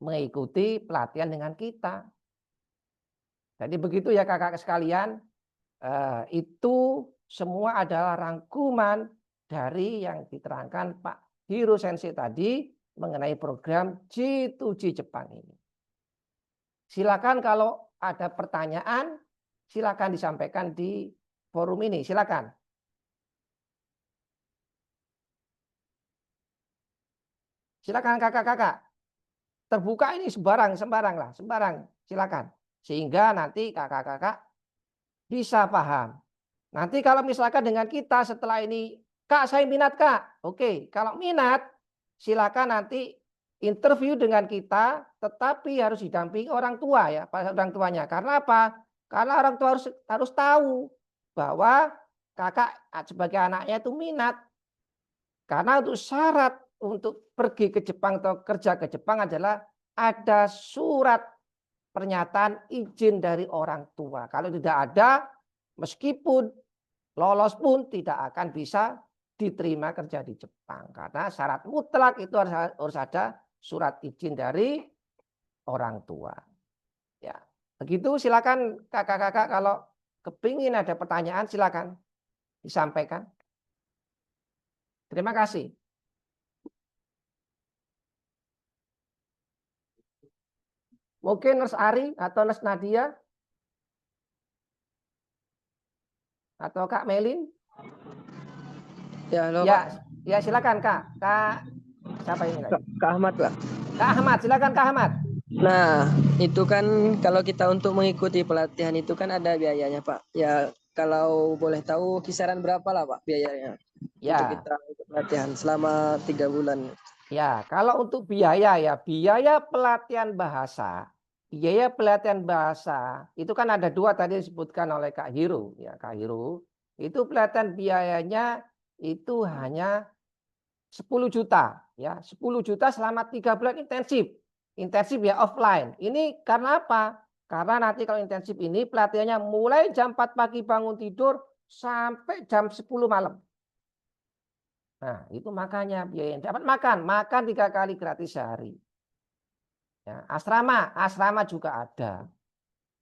mengikuti pelatihan dengan kita. Jadi begitu ya kakak sekalian, itu semua adalah rangkuman dari yang diterangkan Pak Hiro Sensei tadi mengenai program G2G Jepang ini. Silakan kalau ada pertanyaan, silakan disampaikan di forum ini. Silakan. Silakan kakak-kakak. Terbuka ini sembarang lah, sembarang. Silakan. Sehingga nanti kakak-kakak bisa paham. Nanti kalau misalkan dengan kita setelah ini, Kak saya minat Kak. Oke, kalau minat silakan nanti interview dengan kita, tetapi harus didampingi orang tua ya, orang tuanya. Karena apa? Karena orang tua harus tahu bahwa kakak sebagai anaknya itu minat. Karena untuk syarat untuk pergi ke Jepang atau kerja ke Jepang adalah ada surat pernyataan izin dari orang tua. Kalau tidak ada, meskipun lolos pun tidak akan bisa diterima kerja di Jepang. Karena syarat mutlak itu harus ada surat izin dari orang tua. Ya, begitu. Silakan kakak-kakak kalau kepingin ada pertanyaan silakan disampaikan. Terima kasih. Mungkin Nurse Ari atau Nurse Nadia atau Kak Melin. Ya, halo, ya, Pak. Ya silakan Kak. Kak siapa ini? Kak Ahmad, Pak. Kak Ahmad, silakan Kak Ahmad. Nah, itu kan kalau kita untuk mengikuti pelatihan itu kan ada biayanya, Pak. Ya, kalau boleh tahu kisaran berapa lah, Pak, biayanya untuk kita ikut pelatihan selama 3 bulan. Ya, kalau untuk biaya ya, biaya pelatihan bahasa itu kan ada 2 tadi disebutkan oleh Kak Hiro. Ya, Kak Hiro, itu pelatihan biayanya itu hanya 10 juta. Ya, 10 juta selama 3 bulan intensif. Intensif ya offline. Ini karena apa? Karena nanti kalau intensif ini pelatihannya mulai jam 4 pagi bangun tidur sampai jam 10 malam. Nah, itu makanya biaya. Dapat makan 3 kali gratis sehari. Ya, asrama juga ada.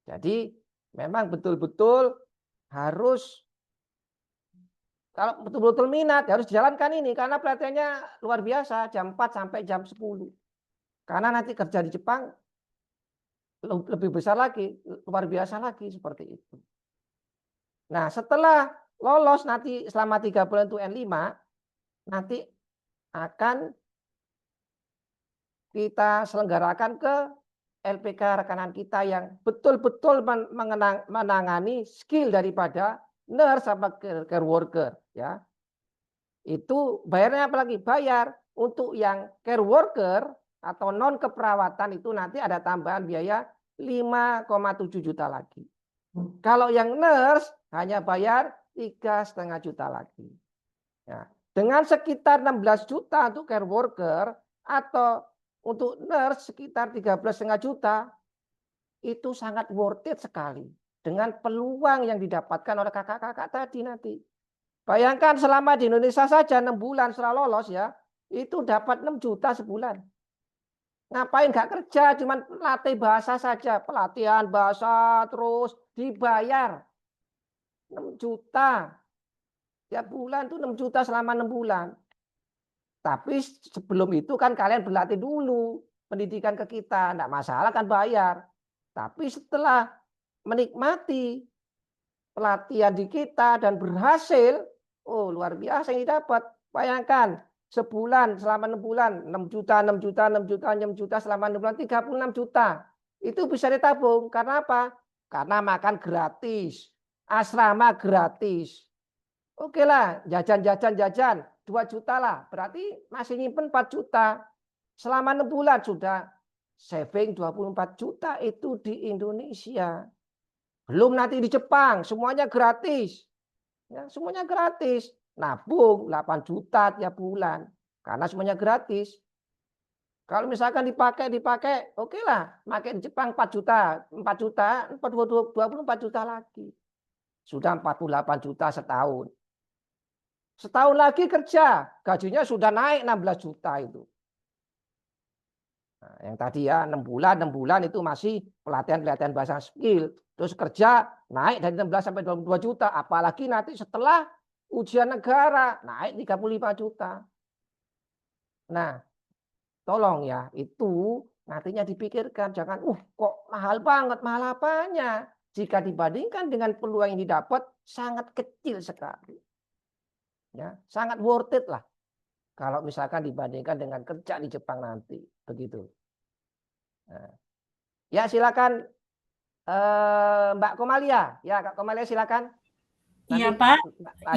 Jadi memang betul-betul harus, kalau betul-betul minat harus dijalankan ini karena pelatihannya luar biasa jam 4 sampai jam 10. Karena nanti kerja di Jepang lebih besar lagi, luar biasa lagi seperti itu. Nah, setelah lolos nanti selama 3 bulan itu N5 nanti akan kita selenggarakan ke LPK rekanan kita yang betul-betul menangani skill daripada nurse sama care worker ya. Itu bayarnya apalagi? Bayar untuk yang care worker atau non keperawatan itu nanti ada tambahan biaya 5,7 juta lagi. Kalau yang nurse hanya bayar 3,5 juta lagi. Ya. Dengan sekitar 16 juta untuk care worker atau untuk nurse sekitar 13,5 juta, itu sangat worth it sekali. Dengan peluang yang didapatkan oleh kakak-kakak tadi nanti. Bayangkan selama di Indonesia saja 6 bulan setelah lolos ya, itu dapat 6 juta sebulan. Ngapain nggak kerja, cuman latih bahasa saja, pelatihan bahasa terus dibayar 6 juta. Tiap bulan tuh 6 juta selama 6 bulan. Tapi sebelum itu kan kalian berlatih dulu pendidikan ke kita, enggak masalah kan bayar. Tapi setelah menikmati pelatihan di kita dan berhasil, oh luar biasa yang didapat. Bayangkan sebulan selama 6 bulan, 6 juta, 6 juta, 6 juta, 6 juta selama 6 bulan, 36 juta. Itu bisa ditabung. Karena apa? Karena makan gratis, asrama gratis. Oke lah, jajan 2 juta lah. Berarti masih nyimpen 4 juta. Selama 6 bulan sudah saving 24 juta itu di Indonesia. Belum nanti di Jepang, semuanya gratis. Ya, semuanya gratis. Nabung 8 juta tiap bulan. Karena semuanya gratis. Kalau misalkan dipakai, oke lah. Pakai di Jepang 4 juta, 24 juta lagi. Sudah 48 juta setahun. Setahun lagi kerja, gajinya sudah naik 16 juta itu. Nah, yang tadi ya 6 bulan itu masih pelatihan bahasa skill. Terus kerja naik dari 16 sampai 22 juta. Apalagi nanti setelah ujian negara naik 35 juta. Nah, tolong ya itu nantinya dipikirkan. Jangan, kok mahal banget, mahal apanya? Jika dibandingkan dengan peluang yang didapat sangat kecil sekali. Ya, sangat worth it lah. Kalau misalkan dibandingkan dengan kerja di Jepang nanti. Begitu. Nah. Ya silakan Mbak Komalia. Ya Kak Komalia silakan. Iya Pak,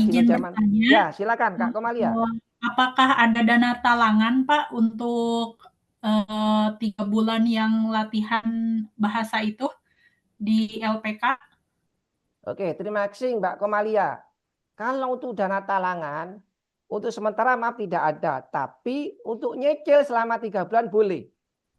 izin bertanya. Ya silakan Kak Komalia. Apakah ada dana talangan Pak untuk 3 bulan yang latihan bahasa itu di LPK? Oke, terima kasih Mbak Komalia. Kalau untuk dana talangan, untuk sementara maaf tidak ada. Tapi untuk nyicil selama 3 bulan boleh.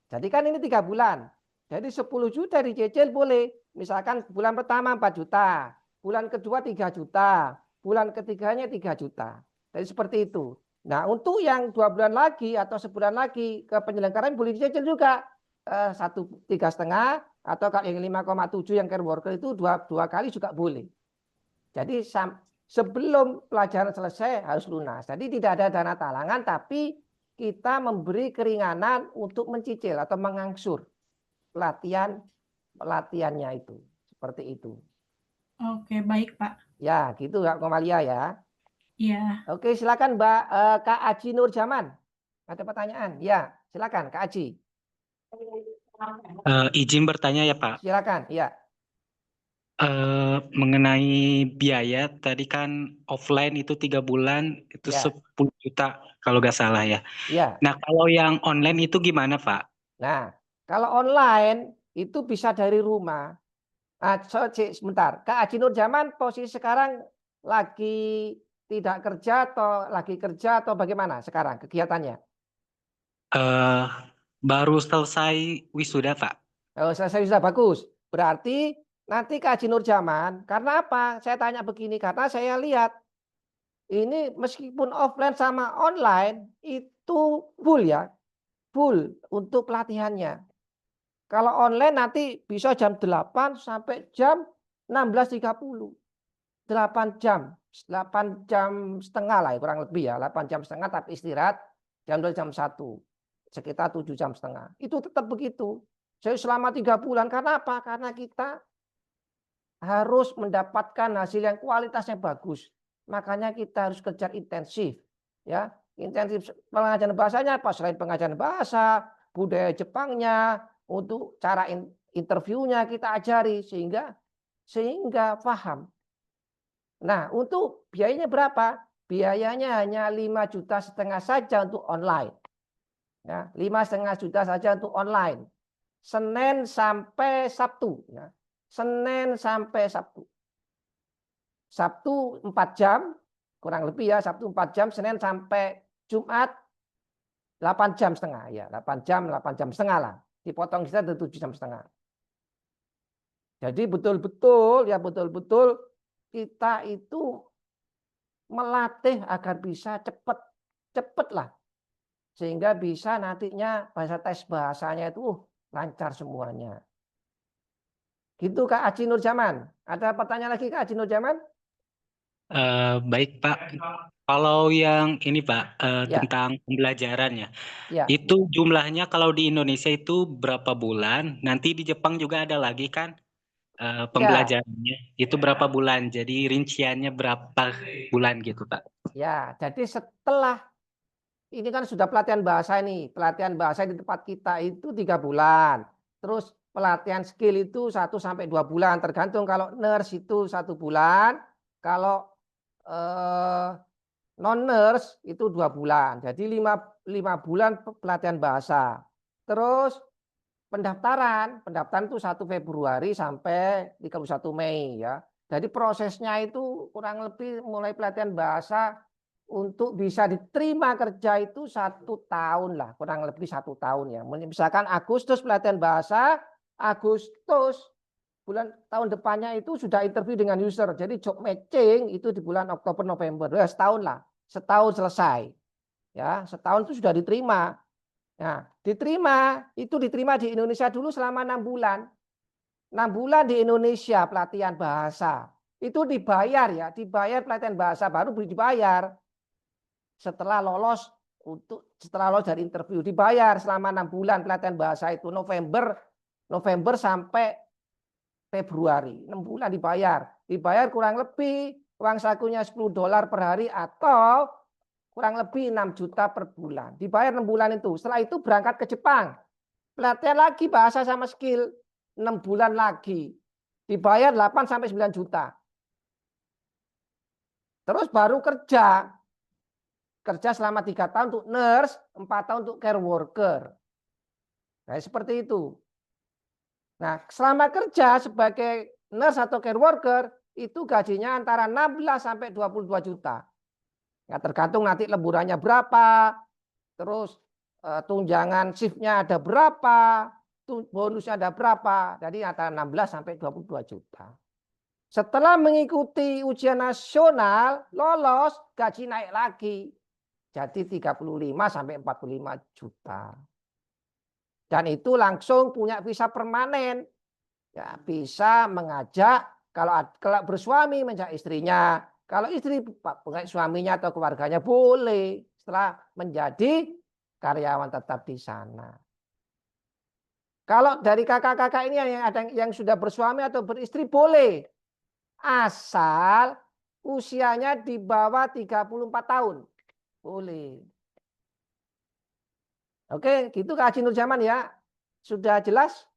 Jadi kan ini 3 bulan. Jadi 10 juta dicicil boleh. Misalkan bulan pertama 4 juta. Bulan kedua 3 juta. Bulan ketiganya 3 juta. Jadi seperti itu. Nah untuk yang 2 bulan lagi atau sebulan lagi ke penyelenggaraan boleh dicicil juga. 3,5 atau yang 5,7 yang care worker itu dua kali juga boleh. Jadi sebelum pelajaran selesai harus lunas. Jadi tidak ada dana talangan, tapi kita memberi keringanan untuk mencicil atau mengangsur pelatihannya itu. Seperti itu. Oke, baik Pak. Ya, gitu Kak Komalia ya. Iya. Oke, silakan Mbak Kak Aji Nurjaman. Ada pertanyaan? Ya, silakan Kak Aji. Izin bertanya ya Pak. Silakan, ya. Mengenai biaya tadi kan offline itu 3 bulan itu Ya. 10 juta kalau nggak salah ya. Ya. Nah kalau yang online itu gimana Pak? Nah kalau online itu bisa dari rumah. Sebentar, Kak Aji Nurjaman posisi sekarang lagi tidak kerja atau lagi kerja atau bagaimana sekarang kegiatannya? Baru selesai wisuda Pak. Oh, selesai wisuda, bagus. Berarti nanti Kak Haji Nurjaman, karena apa? Saya tanya begini, karena saya lihat ini meskipun offline sama online itu full ya, full untuk pelatihannya. Kalau online nanti bisa jam 8 sampai jam 16.30. 8 jam setengah lah kurang lebih ya, 8 jam setengah tapi istirahat jam 2 jam 1. Sekitar 7 jam setengah. Itu tetap begitu. Saya selama 3 bulan, karena apa? Karena kita harus mendapatkan hasil yang kualitasnya bagus. Makanya kita harus kejar intensif. Ya, intensif pengajaran bahasanya apa? Selain pengajaran bahasa, budaya Jepangnya, untuk cara interviewnya kita ajari sehingga paham. Nah, untuk biayanya berapa? Biayanya hanya 5,5 juta saja untuk online. Ya, 5,5 juta saja untuk online. Senin sampai Sabtu. Ya. Senin sampai Sabtu. Sabtu 4 jam, kurang lebih ya, Sabtu 4 jam, Senin sampai Jumat 8 jam setengah. Ya, 8 jam setengah lah. Dipotong kita 7 jam setengah. Jadi betul-betul kita itu melatih agar bisa cepet lah. Sehingga bisa nantinya tes bahasanya itu lancar semuanya. Gitu Kak Aji Nurjaman. Ada pertanyaan lagi Kak Aji Nurjaman? Baik Pak, kalau yang ini Pak Ya. tentang pembelajarannya, Ya. itu jumlahnya kalau di Indonesia itu berapa bulan? Nanti di Jepang juga ada lagi kan pembelajarannya? Itu berapa bulan? Jadi rinciannya berapa bulan gitu Pak? Ya, jadi setelah ini kan sudah pelatihan bahasa ini, pelatihan bahasa di tempat kita itu 3 bulan. Terus pelatihan skill itu 1 sampai 2 bulan, tergantung kalau nurse itu 1 bulan, kalau non-nurse itu 2 bulan. Jadi 5 bulan pelatihan bahasa. Terus pendaftaran itu 1 Februari sampai 31 Mei ya. Jadi prosesnya itu kurang lebih mulai pelatihan bahasa untuk bisa diterima kerja itu 1 tahun lah, kurang lebih 1 tahun ya. Misalkan Agustus pelatihan bahasa, Agustus tahun depannya itu sudah interview dengan user. Jadi job matching itu di bulan Oktober November. Ya, setahun lah. Setahun selesai. Ya, setahun itu sudah diterima. Nah, diterima di Indonesia dulu selama 6 bulan. 6 bulan di Indonesia pelatihan bahasa. Itu dibayar ya, dibayar pelatihan bahasa baru dibayar. Setelah lolos dari interview dibayar selama 6 bulan pelatihan bahasa itu November sampai Februari, 6 bulan dibayar. Dibayar kurang lebih uang sakunya $10 per hari atau kurang lebih 6 juta per bulan. Dibayar 6 bulan itu. Setelah itu berangkat ke Jepang. Pelatihan lagi bahasa sama skill 6 bulan lagi. Dibayar 8 sampai 9 juta. Terus baru kerja. Kerja selama 3 tahun untuk nurse, 4 tahun untuk care worker. Nah, seperti itu. Nah, selama kerja sebagai nurse atau care worker, itu gajinya antara 16 sampai 22 juta. Ya, tergantung nanti lemburannya berapa, terus tunjangan shiftnya ada berapa, bonusnya ada berapa. Jadi antara 16 sampai 22 juta. Setelah mengikuti ujian nasional, lolos, gaji naik lagi. Jadi 35 sampai 45 juta. Dan itu langsung punya visa permanen. Ya, bisa mengajak kalau bersuami mengajak istrinya, kalau istri mengajak suaminya atau keluarganya boleh setelah menjadi karyawan tetap di sana. Kalau dari kakak-kakak ini yang ada yang sudah bersuami atau beristri boleh. Asal usianya di bawah 34 tahun. Boleh. Oke, gitu Kak Haji Nurjaman ya. Sudah jelas?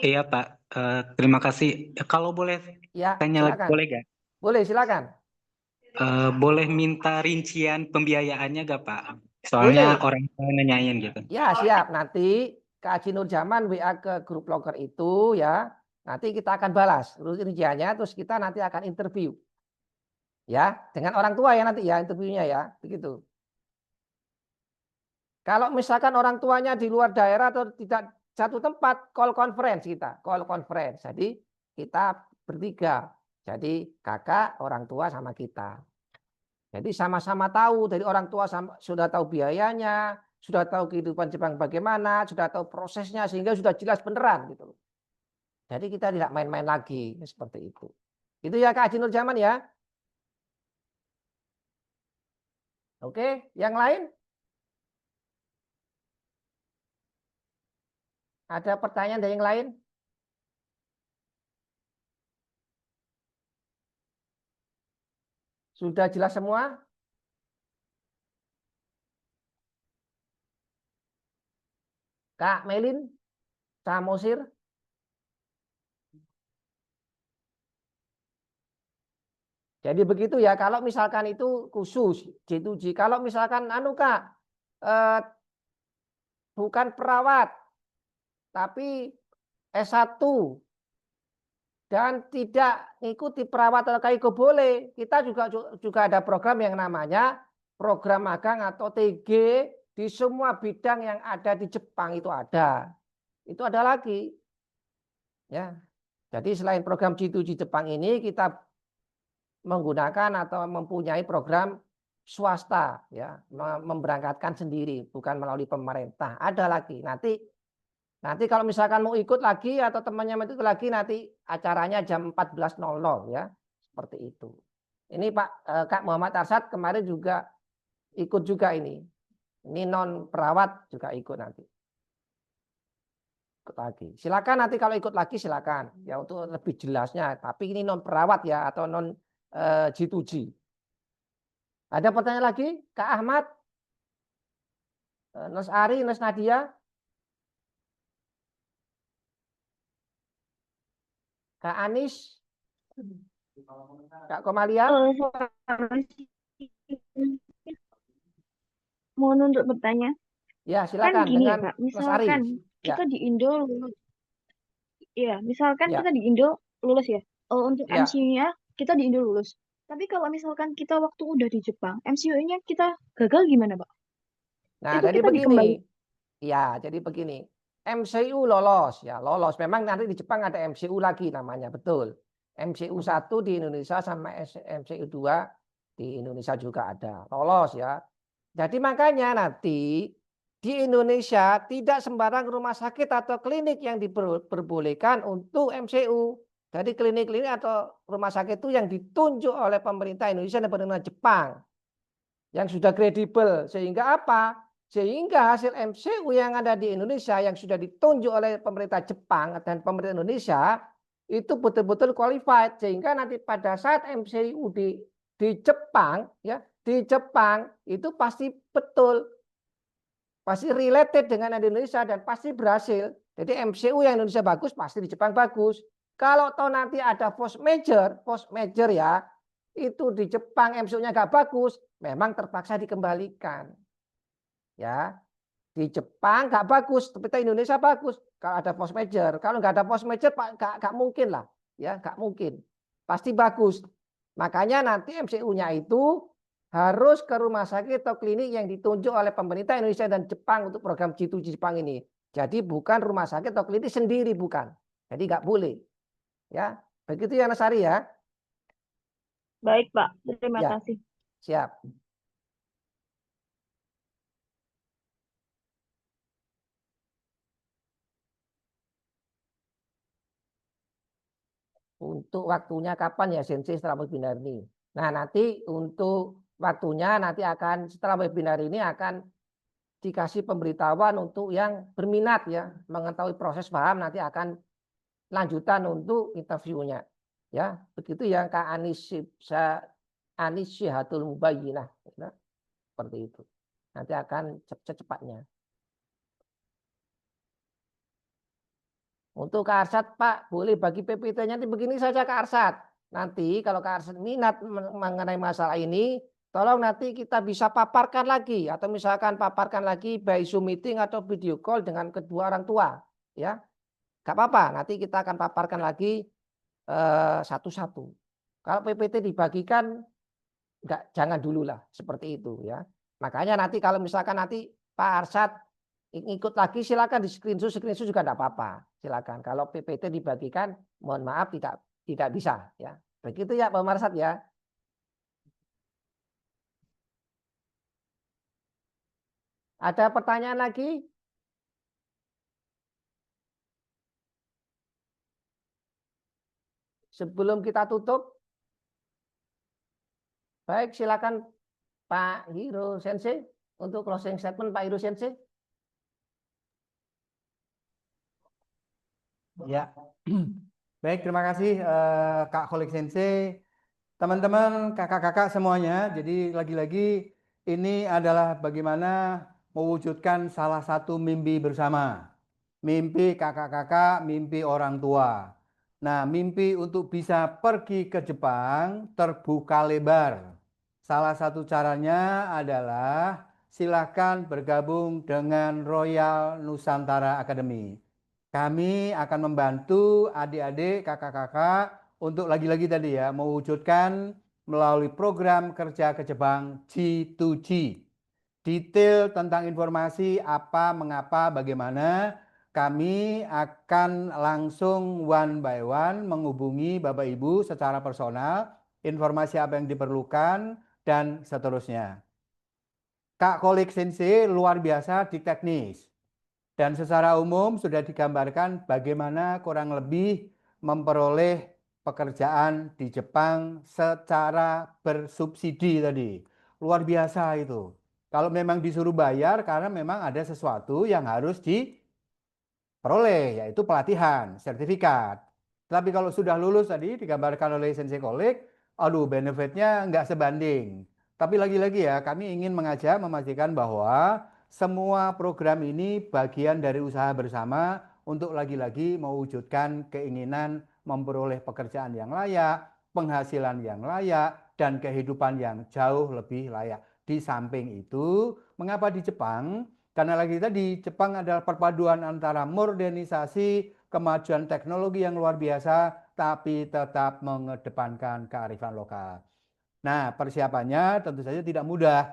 Iya Pak, terima kasih. Kalau boleh ya, tanya lagi, silakan. boleh gak? Boleh, silakan. Boleh minta rincian pembiayaannya gak Pak? Soalnya Boleh. orang nanyain gitu. Ya, siap. Nanti Kak Haji Nurjaman WA ke grup loker itu ya. Nanti kita akan balas rinciannya, terus kita nanti akan interview. Ya, dengan orang tua ya nanti ya interviewnya ya, begitu. Kalau misalkan orang tuanya di luar daerah atau tidak satu tempat, call conference kita, call conference. Jadi kita bertiga. Jadi kakak, orang tua sama kita. Jadi sama-sama tahu dari orang tua sudah tahu biayanya, sudah tahu kehidupan Jepang bagaimana, sudah tahu prosesnya sehingga sudah jelas beneran gitu. Jadi kita tidak main-main lagi seperti itu. Itu ya Kak Haji Nurjaman ya. Oke, yang lain? Ada pertanyaan dari yang lain? Sudah jelas semua? Kak Melin, Samosir? Jadi begitu ya, kalau misalkan itu khusus J2J. Kalau misalkan Kak, bukan perawat, tapi S1 dan tidak mengikuti perawat atau kaiko boleh. Kita juga ada program yang namanya program magang atau TG di semua bidang yang ada di Jepang itu ada. Itu ada lagi. Ya. Jadi selain program G2G Jepang ini kita menggunakan atau mempunyai program swasta ya, memberangkatkan sendiri bukan melalui pemerintah. Ada lagi. Nanti kalau misalkan mau ikut lagi atau temannya mau ikut lagi nanti acaranya jam 14.00 ya. Seperti itu. Ini Pak Kak Muhammad Arsyad kemarin juga ikut juga ini. Ini non perawat juga ikut nanti. Ikut lagi. Silakan nanti kalau ikut lagi silakan ya untuk lebih jelasnya. Tapi ini non perawat ya atau non G2G. Ada pertanyaan lagi? Kak Ahmad? Nus Ari, Nus Nadia? Kak Anis? Kak Komalia? Mohon untuk bertanya. Ya, silakan. Kan gini dengan Pak, Nus Ari. misalkan Ya. kita di Indo lulus. Iya, misalkan Ya. kita di Indo lulus ya. Untuk Ya. MCU-nya kita di Indo lulus. Tapi kalau misalkan kita waktu udah di Jepang, MCU-nya kita gagal gimana, Pak? Nah, Itu jadi kita begini. Ya, jadi begini. MCU lolos ya, lolos. Memang nanti di Jepang ada MCU lagi namanya, betul. MCU 1 di Indonesia sama MCU 2 di Indonesia juga ada. Lolos ya. Jadi makanya nanti di Indonesia tidak sembarang rumah sakit atau klinik yang diperbolehkan untuk MCU. Jadi klinik-klinik atau rumah sakit itu yang ditunjuk oleh pemerintah Indonesia dan pemerintah Jepang. Yang sudah kredibel. Sehingga apa? Sehingga hasil MCU yang ada di Indonesia yang sudah ditunjuk oleh pemerintah Jepang dan pemerintah Indonesia itu betul-betul qualified. Sehingga nanti pada saat MCU di Jepang ya, di Jepang itu pasti betul. Pasti related dengan Indonesia dan pasti berhasil. Jadi MCU yang Indonesia bagus pasti di Jepang bagus. Kalau toh nanti ada post major ya, itu di Jepang MCU-nya nggak bagus, memang terpaksa dikembalikan. Ya, di Jepang nggak bagus, tapi di Indonesia bagus. Kalau ada post major, kalau nggak ada post major, nggak mungkin lah, ya nggak mungkin. Pasti bagus. Makanya nanti MCU-nya itu harus ke rumah sakit atau klinik yang ditunjuk oleh pemerintah Indonesia dan Jepang untuk program G2G Jepang ini. Jadi bukan rumah sakit atau klinik sendiri, bukan. Jadi nggak boleh. Ya, begitu ya Nasari ya. Baik Pak, terima Ya. kasih. Siap. Untuk waktunya kapan ya Sensei setelah webinar ini? Nah nanti untuk waktunya nanti akan setelah webinar ini akan dikasih pemberitahuan untuk yang berminat ya mengetahui proses paham nanti akan lanjutan untuk interviewnya ya begitu ya Kak Anis Syihatul Mubayyinah ya, seperti itu nanti akan secepatnya. Untuk Kak Arsyad Pak boleh bagi PPT-nya nanti begini saja Kak Arsyad. Nanti kalau Kak Arsyad minat mengenai masalah ini tolong nanti kita bisa paparkan lagi atau misalkan paparkan lagi by Zoom meeting atau video call dengan kedua orang tua ya. Gak apa-apa, nanti kita akan paparkan lagi satu-satu. Kalau PPT dibagikan jangan dulu lah seperti itu ya. Makanya nanti kalau misalkan nanti Pak Arsyad ikut lagi silakan di screenshot juga tidak apa-apa. Silakan. Kalau PPT dibagikan mohon maaf tidak bisa ya. Begitu ya Pak Arsyad ya. Ada pertanyaan lagi? Sebelum kita tutup. Baik, silakan Pak Hiro Sensei untuk closing statement Pak Hiro Sensei. Ya. Baik, terima kasih Kak Kholik Sensei. Teman-teman, kakak-kakak semuanya. Jadi lagi-lagi ini adalah bagaimana mewujudkan salah satu mimpi bersama. Mimpi kakak-kakak, mimpi orang tua. Nah, mimpi untuk bisa pergi ke Jepang terbuka lebar. Salah satu caranya adalah silakan bergabung dengan Royal Nusantara Academy. Kami akan membantu adik-adik, kakak-kakak untuk lagi-lagi tadi ya, mewujudkan melalui program kerja ke Jepang G2G. Detail tentang informasi apa, mengapa, bagaimana, kami akan langsung one by one menghubungi Bapak Ibu secara personal, informasi apa yang diperlukan, dan seterusnya. Kak Kolik Sensei luar biasa di teknis. Dan secara umum sudah digambarkan bagaimana kurang lebih memperoleh pekerjaan di Jepang secara bersubsidi tadi. Luar biasa itu. Kalau memang disuruh bayar karena memang ada sesuatu yang harus diperoleh, yaitu pelatihan, sertifikat. Tapi kalau sudah lulus tadi digambarkan oleh Sensei Kolik, aduh benefitnya nggak sebanding. Tapi lagi-lagi ya, kami ingin mengajak memastikan bahwa semua program ini bagian dari usaha bersama untuk lagi-lagi mewujudkan keinginan memperoleh pekerjaan yang layak, penghasilan yang layak, dan kehidupan yang jauh lebih layak. Di samping itu, mengapa di Jepang? Karena lagi tadi, Jepang adalah perpaduan antara modernisasi, kemajuan teknologi yang luar biasa, tapi tetap mengedepankan kearifan lokal. Nah, persiapannya tentu saja tidak mudah.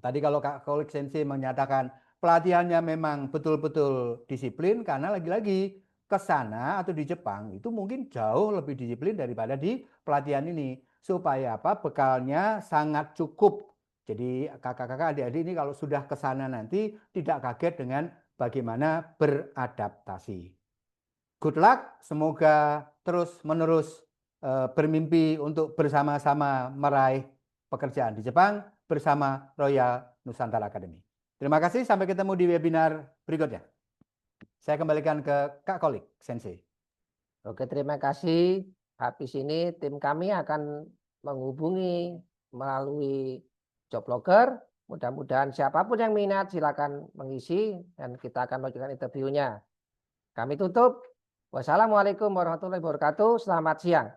Tadi kalau Kak Kolik Sensei menyatakan pelatihannya memang betul-betul disiplin, karena lagi-lagi ke sana atau di Jepang itu mungkin jauh lebih disiplin daripada di pelatihan ini. Supaya apa? Bekalnya sangat cukup. Jadi kakak-kakak adik-adik ini kalau sudah ke sana nanti tidak kaget dengan bagaimana beradaptasi. Good luck, semoga terus-menerus bermimpi untuk bersama-sama meraih pekerjaan di Jepang bersama Royal Nusantara Academy. Terima kasih, sampai ketemu di webinar berikutnya. Saya kembalikan ke Kak Kolik Sensei. Oke, terima kasih. Habis ini tim kami akan menghubungi melalui job logger. Mudah-mudahan siapapun yang minat silakan mengisi dan kita akan melakukan interviewnya. Kami tutup. Wassalamualaikum warahmatullahi wabarakatuh. Selamat siang.